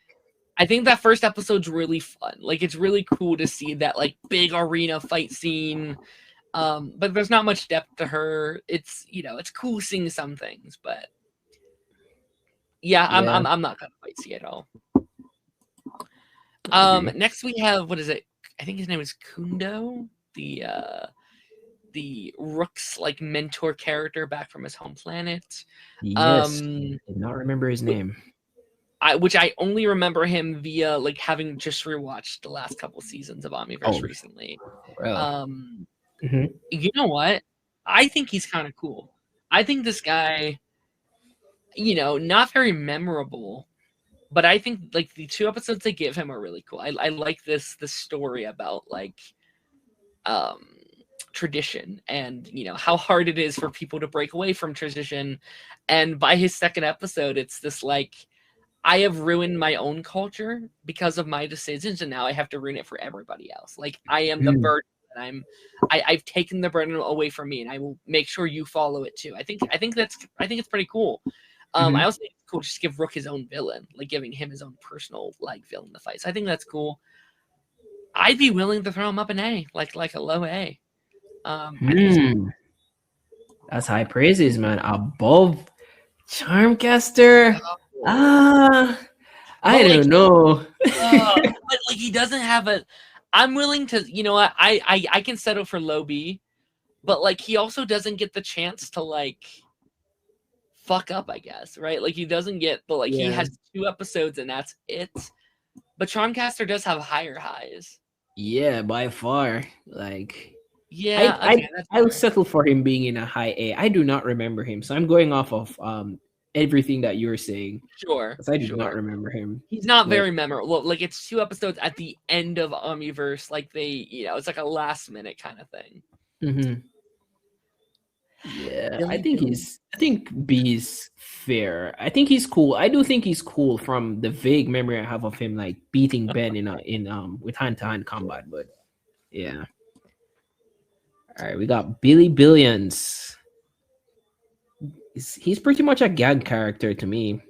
I think that first episode's really fun. Like, it's really cool to see that like big arena fight scene. But there's not much depth to her. It's cool seeing some things, but yeah, I'm Yeah. I'm I'm not gonna fight C at all. I agree. Next we have, what is it? I think his name is Kundo, the Rook's like mentor character back from his home planet. Yes. Um, Did not remember his name. which I only remember him via like having just rewatched the last couple seasons of Omniverse Oh, recently. well. Um, Mhm. you know what? I think he's kind of cool. I think this guy, not very memorable, but I think like the 2 episodes they give him are really cool. I like this story about like um tradition, and how hard it is for people to break away from tradition. And by his second episode, it's this like, I have ruined my own culture because of my decisions, and now I have to ruin it for everybody else. Like I am the Mm, burden, and I've taken the burden away from me, and I will make sure you follow it too. I think it's pretty cool. I mhm. also think it's cool just to give Rook his own villain, like giving him his own personal like villain to fight. So I think that's cool. I'd be willing to throw him up an A, like a low A. I think he's Hmm. That's high praises, man. Above Charmcaster. cool. Ah, I But like don't know. but like he doesn't have a. I'm willing to, you know what? I can settle for low B, but like he also doesn't get the chance to like fuck up, I guess, right? Like he doesn't get the like he Yeah, has 2 episodes and that's it. But Charmcaster does have higher highs. yeah, by far. Like, I, Yeah, I, okay, that's I'll fair. settle for him being in a high A. I do not remember him, so I'm going off of everything that you're saying, Sure, because I do not sure. remember him. He's not But very memorable. Well, like it's 2 episodes at the end of Omniverse, like they, it's like a last minute kind of thing. mhm. Yeah, Billy Billy. I think B is fair. I think he's cool. I do think he's cool from the vague memory I have of him like beating Ben in with hand to hand combat. But yeah. All right, we got Billy Billions. He's pretty much a gag character to me.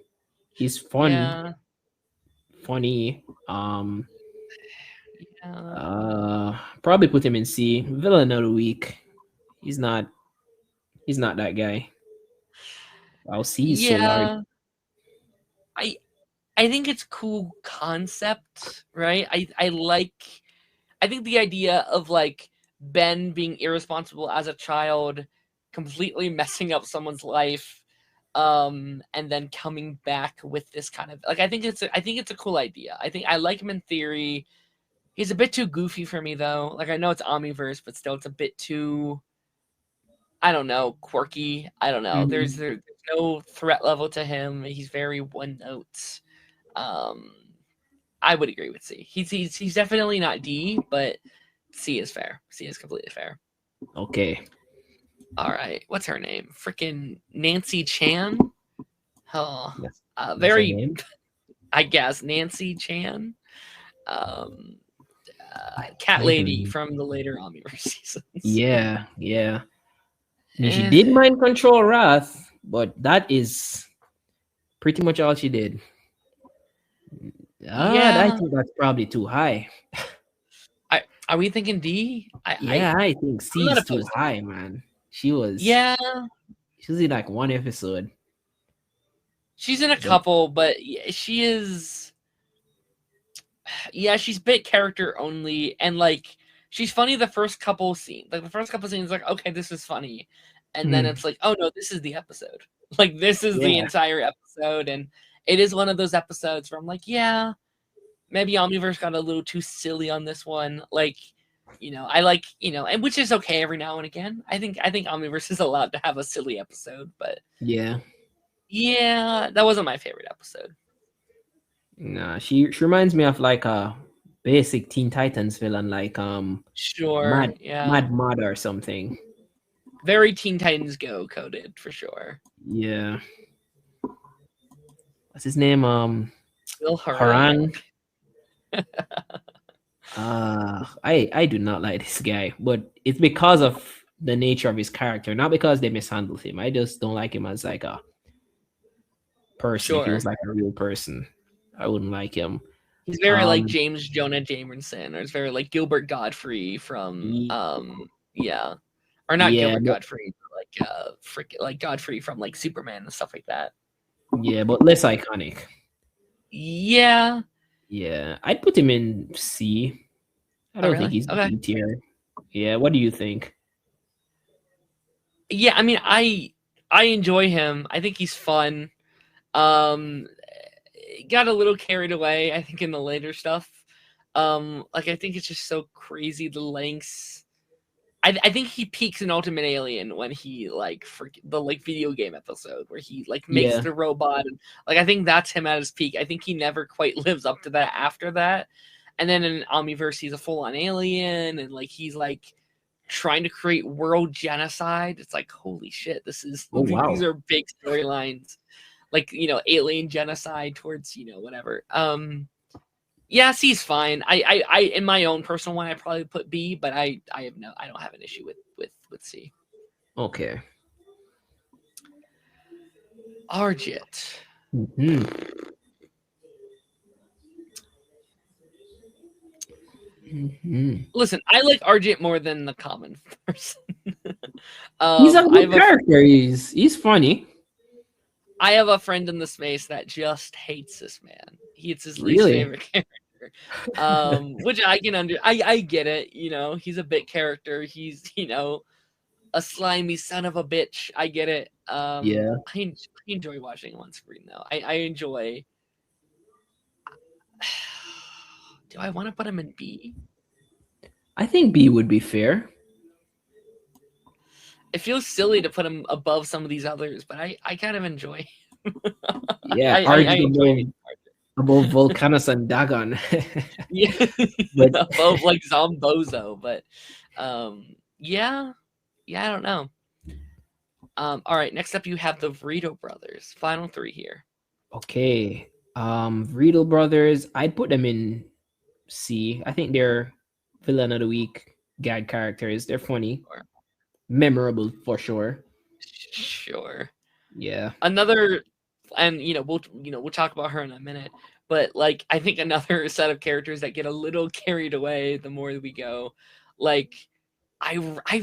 He's fun, Yeah, funny. yeah. Probably put him in C. Villain of the week. He's not. He's not that guy. Wow, C is so large. Yeah. I I think it's cool concept, right? I think the idea of like Ben being irresponsible as a child, completely messing up someone's life, and then coming back with this kind of like I think it's a cool idea. I think I like him in theory. He's a bit too goofy for me though. Like I know it's Omniverse, but still it's a bit too I don't know, quirky. I don't know. Mhm. There's no threat level to him. He's very one note. Um I would agree with C. He's definitely not D, but C is fair. C is completely fair. Okay. All right, what's her name? Freaking Nancy Chan. Oh, That's her very, name. I guess Nancy Chan. Um, Cat I Lady don't. from the later Omniverse seasons. Yeah, yeah. I mean, she Eh, did mind control Wrath, but that is pretty much all she did. I yeah, think that's probably too high. are we thinking D? Yeah, I think I'm C not is too opposed to high, D. man. Yeah, She was in like one episode. she's in a But couple, but she is. Yeah, she's bit character only, and like she's funny the first couple scenes. Like the first couple scenes, like okay, this is funny, and then mhm, it's like, oh no, this is the episode. Like this is the yeah, entire episode, and it is one of those episodes where I'm like, yeah, maybe Omniverse got a little too silly on this one. Like, I like, and which is okay every now and again. I think Omniverse is allowed to have a silly episode, but yeah. yeah, that wasn't my favorite episode. Nah, she reminds me of like a basic Teen Titans villain, like Sure, yeah, Mad or something. very Teen Titans Go coded for sure. Yeah. What's his name? Will Harang. Harang. I do not like this guy, but it's because of the nature of his character, not because they mishandled him. I just don't like him as like a person. If he was Sure. like a real person, I wouldn't like him. He's very like Um, James Jonah Jameson, or it's very like Gilbert Godfrey from ye- yeah. Or not yeah, Gilbert but Godfrey, but like like Godfrey from like Superman and stuff like that. yeah, but less iconic. Yeah. Yeah, I'd put him in C. I Oh don't think really? he's Okay. B tier. Yeah, what do you think? Yeah, I mean I enjoy him. I think he's fun. Um got a little carried away, I think, in the later stuff. Like I think it's just so crazy the lengths. I think he peaks in Ultimate Alien when he like for the like video game episode where he like makes Yeah, the robot, and like I think that's him at his peak. I think he never quite lives up to that after that. And then in Omniverse, he's a full on alien, and like he's like trying to create world genocide. It's like holy shit, this is oh these wow. are big storylines. like alien genocide towards whatever. Yeah, C's fine. I in my own personal one I probably put B, but I don't have an issue with C. Okay. Arjit. Hmm. Hmm. Listen, I like Arjit more than the common person. He's a I good have character. He's funny. I have a friend in the space that just hates this man. It's his least Really? favorite character. Which I can I get it, he's a bit character. He's, a slimy son of a bitch. I get it. Yeah. I enjoy watching him on screen though. I enjoy. Do I want to put him in B? I think B would be fair. It feels silly to put him above some of these others, but I kind of enjoy. Yeah, I argued enjoy it. above Volcanus and Dagon. Yeah, But above like Zombozo, but yeah, I don't know. All right, next up you have the Vrito brothers. Final three here. okay. Riedel brothers, I'd put them in C. I think they're villain of the week gag characters. They're funny, Sure. memorable for sure. Sure. Yeah. Another, and we'll talk about her in a minute, but like I think another set of characters that get a little carried away the more we go. Like I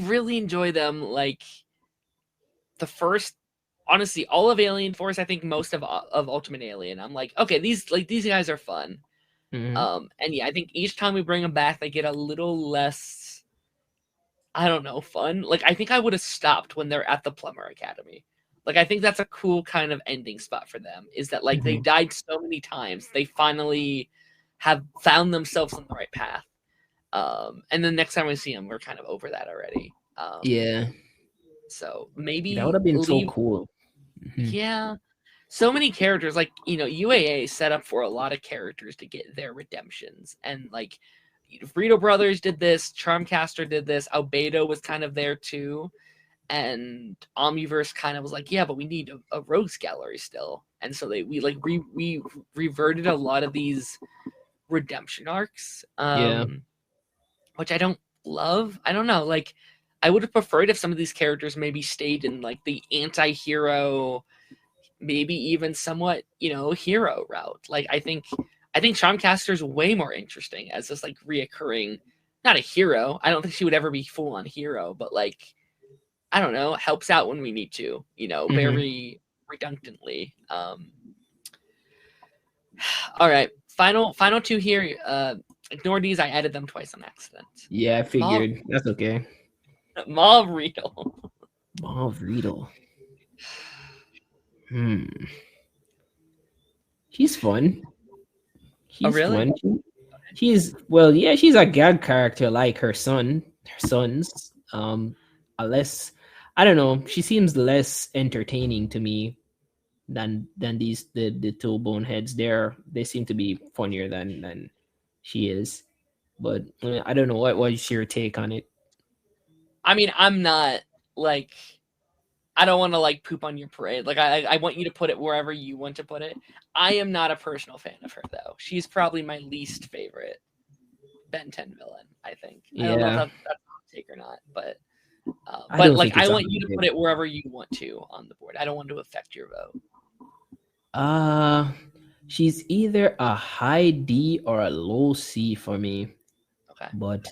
really enjoy them. Like the first, honestly, all of Alien Force. I think most of Ultimate Alien. I'm like, okay, these guys are fun. Mhm. And yeah, I think each time we bring them back, they get a little less, I don't know, fun. Like I think I would have stopped when they're at the Plumber Academy. Like I think that's a cool kind of ending spot for them. Is that like they Mhm. died so many times, they finally have found themselves on the right path. And then next time we see them, we're kind of over that already. Yeah. So That would maybe have been so leave. cool. Mhm. Yeah, so many characters. Like UAA set up for a lot of characters to get their redemptions, and like Frito Brothers did this, Charmcaster did this, Albedo was kind of there too, and Omniverse kind of was like, yeah, but we need a rogues gallery still, and so we reverted a lot of these redemption arcs, Yeah. which I don't love. I don't know, like I would have preferred if some of these characters maybe stayed in like the anti-hero, maybe even somewhat, hero route. Like I think Charmcaster's way more interesting as this like reoccurring, not a hero. I don't think she would ever be full on hero, but like I don't know, helps out when we need to, Mhm. very redundantly. All right, final two here. Ignore these. I added them twice on accident. Yeah, I Maul figured. That's okay. Maul Riedel. Bob Riedel. Hmm. She's fun. Oh She's really? fun. She's well, yeah, she's a gag character like her sons. Unless I don't know, she seems less entertaining to me than the two boneheads. They seem to be funnier than she is. But I don't know what's your take on it. I mean, I'm not like, I don't want to like poop on your parade. Like I want you to put it wherever you want to put it. I am not a personal fan of her though. She's probably my least favorite Ben 10 villain. I think. I don't know if Yeah, that's a hot take or not, I but don't like think I it's a want hot you to take. put it wherever you want to on the board. I don't want to affect your vote. Uh she's either a high D or a low C for me. Okay. But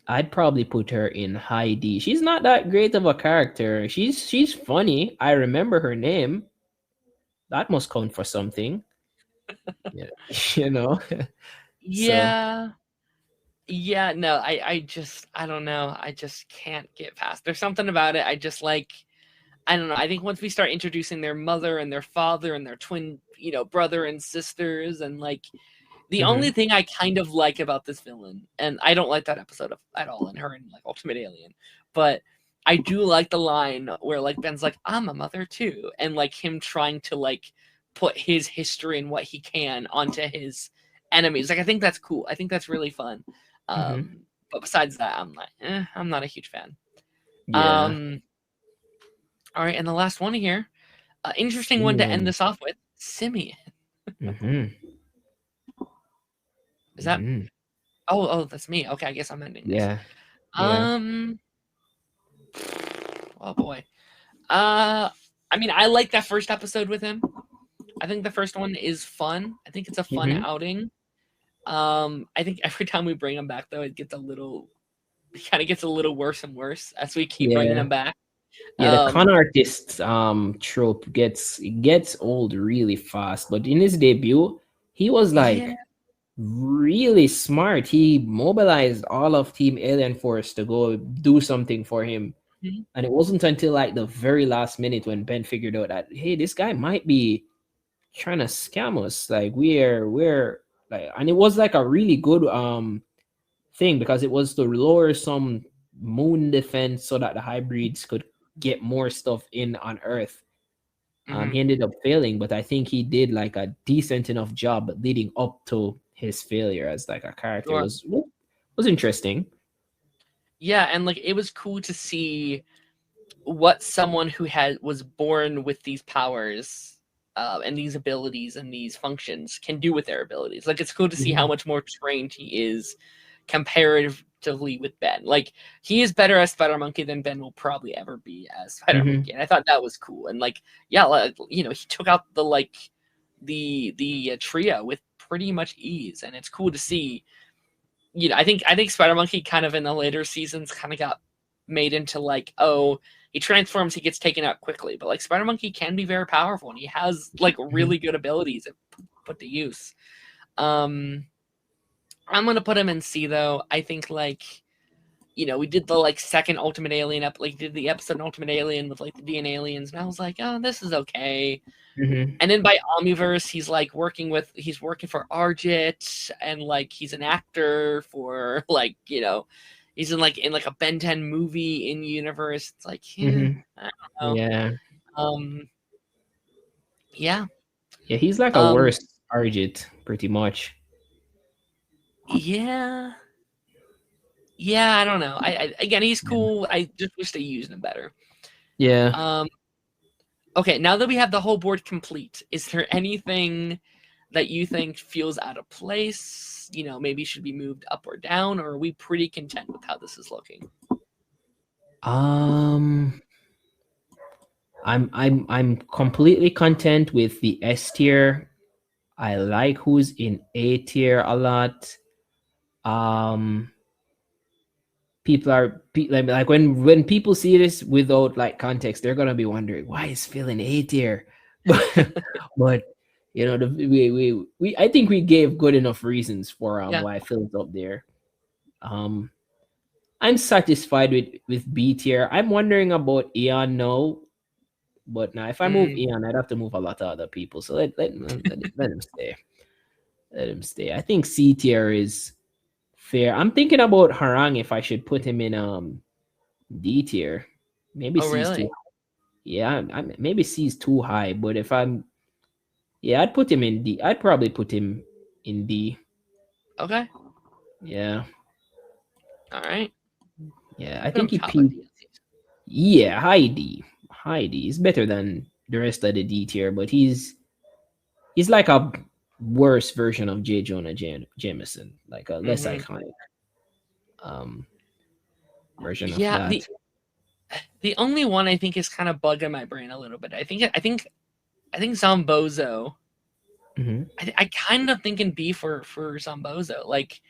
I'd probably put her in high D. She's not that great of a character. She's funny. I remember her name. That must count for something. Yeah. you know. So Yeah. Yeah, no, I don't know. I just can't get past. There's something about it. I just like, I don't know. I think once we start introducing their mother and their father and their twin, brother and sisters, and like the only mhm, thing I kind of like about this villain, and I don't like that episode at all, in her and like Ultimate Alien, but I do like the line where like Ben's like, I'm a mother too, and like him trying to like put his history and what he can onto his enemies. Like I think that's cool. I think that's really fun. mhm. But besides that, I'm like, I'm not a huge fan. Yeah. Um, all right, and the last one here. Interesting one to end Simeon. this off with. Simeon. Mhm. Is that? Mhm. Oh, that's me. Okay, I guess I'm ending this. Yeah. Yeah. Um. Oh boy. I mean, I like that first episode with him. I think the first one is fun. I think it's a fun Mhm. outing. I think every time we bring him back, though, it kind of gets a little worse and worse as we keep bringing Yeah. him back. Yeah, the con Um, artist trope gets old really fast. But in his debut, he was yeah. like really smart. He mobilized all of Team Alien Force to go do something for him. Mhm, And it wasn't until like the very last minute when Ben figured out that, hey, this guy might be trying to scam us. Like we're like, and it was like a really good thing because it was to lower some moon defense so that the hybrids could get more stuff in on Earth. mhm. He ended up failing, but I think he did like a decent enough job leading up to his failure as like a character. Sure. Was interesting. Yeah, and like it was cool to see what someone who had was born with these powers and these abilities and these functions can do with their abilities. Like it's cool to see how Mhm, much more trained he is comparatively with Ben. Like he is better as Spider Monkey than Ben will probably ever be as Spider mhm, Monkey, and I thought that was cool. And like, yeah, like, you know, he took out the trio with pretty much ease, and it's cool to see. You know, I think Spider Monkey kind of in the later seasons kind of got made into like, oh, he transforms, he gets taken out quickly, but like Spider Monkey can be very powerful, and he has like mhm, really good abilities if put to use. Um, I'm gonna put him in C though. I think like, you know, we did the like second Ultimate Alien up, like did the episode Ultimate Alien with like the DNA aliens, and I was like, oh, this is okay. mhm, And then by Omniverse, he's working for Argit, and like he's an actor for like, you know, he's in like a Ben 10 movie in universe. It's like, yeah, mhm. I don't know. Yeah. Um, yeah. Yeah, he's like a Um, worse Argit, pretty much. yeah. Yeah, I don't know. I again, he's Yeah. cool. I just wish they used him better. Yeah. Um, okay, now that we have the whole board complete, is there anything that you think feels out of place? You know, maybe should be moved up or down, or are we pretty content with how this is looking? Um, I'm completely content with the S tier. I like who's in A tier a lot. Um, people like when people see this without like context, they're gonna be wondering why is Phil in A tier. But you know, we I think we gave good enough reasons for Yeah. why Phil's up there. Um, I'm satisfied with B tier. I'm wondering about Eon now, but now if I move Mm. Eon, I'd have to move a lot of other people. So let him stay. Let him stay. I think C tier is fair. I'm thinking about Harang if I should put him in D tier. Maybe Oh, C's too. really? Yeah, maybe C's too high. But if I'm yeah, I'd put him in D. I'd probably put him in D. Okay. Yeah, All right. yeah. I Put him think he top of peaked. the. Yeah, high D. High D is better than the rest of the D tier, but he's like a worse version of J. Jonah Jameson, like a less Mm-hmm. iconic um version of Yeah. that. The only one I think is kind of bugging my brain a little bit. I think Zombozo. Hmm. I kind of thinking B for Zombozo. Like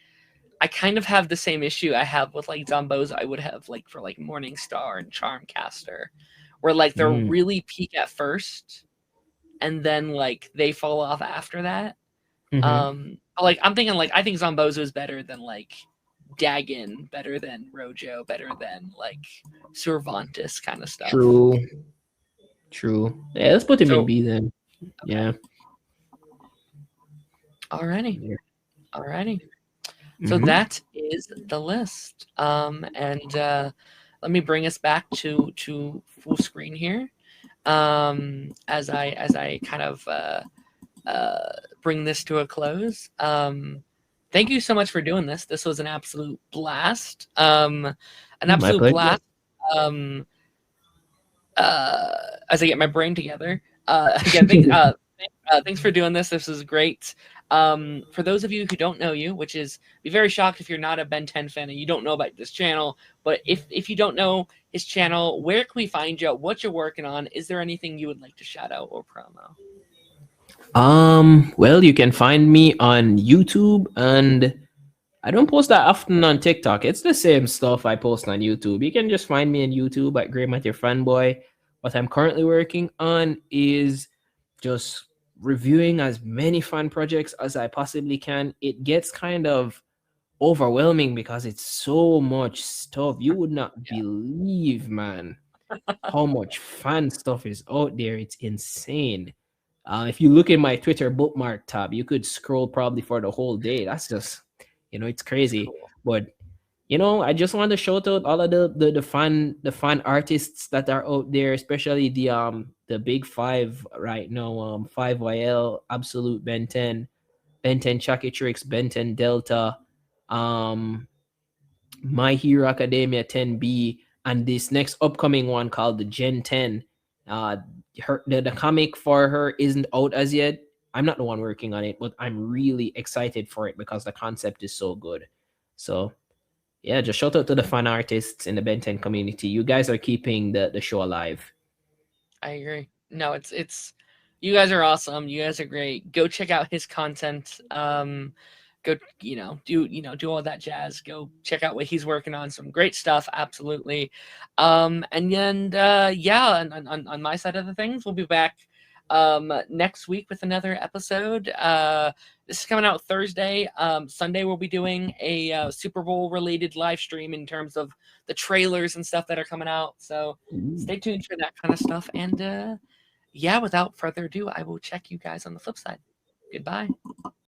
I kind of have the same issue I have with like Zombozo I would have like for like Morningstar and Charmcaster, where like they're Mm. really peak at first and then like they fall off after that. Hmm. But, like I'm thinking like I think Zombozo is better than like Dagon, better than Rojo, better than like Cervantes kind of stuff. True, true. Yeah, let's put him in So B then. okay, Yeah. alrighty, Yeah. alrighty. So Hmm. that is the list. And let me bring us back to full screen here. As I kind of bring this to a close. Thank you so much for doing this. This was an absolute blast. An My absolute pleasure. blast. Um, as I get my brain together. Again, thanks for doing this. This is great. For those of you who don't know you, which is be very shocked if you're not a Ben 10 fan and you don't know about this channel, but if you don't know his channel, where can we find you? What you're working on? Is there anything you would like to shout out or promo? Well, you can find me on YouTube, and I don't post that often on TikTok. It's the same stuff I post on YouTube. You can just find me on YouTube at Grey Matter Fanboy. What I'm currently working on is just reviewing as many fan projects as I possibly can. It gets kind of overwhelming because it's so much stuff. You would not believe, man, how much fan stuff is out there. It's insane. If you look in my Twitter bookmark tab, you could scroll probably for the whole day. That's just, it's crazy. Cool. But I just want to shout out all of the fan artists that are out there, especially the big five right now. 5YL, Absolute Ben 10, Ben 10 Chucky Tricks, Ben 10 Delta, um My Hero Academia 10B, and this next upcoming one called the Gen 10. The comic for her isn't out as yet. I'm not the one working on it, but I'm really excited for it because the concept is so good. So yeah, just shout out to the fan artists in the Ben 10 community. You guys are keeping the show alive. I agree. No, it's you guys are awesome. You guys are great. Go check out his content. Go do all that jazz. Go check out what he's working on. Some great stuff, absolutely. And then yeah, on my side of the things, we'll be back next week with another episode. This is coming out Thursday. Sunday we'll be doing a Super Bowl related live stream in terms of the trailers and stuff that are coming out. So stay tuned for that kind of stuff. And yeah, without further ado, I will check you guys on the flip side. Goodbye.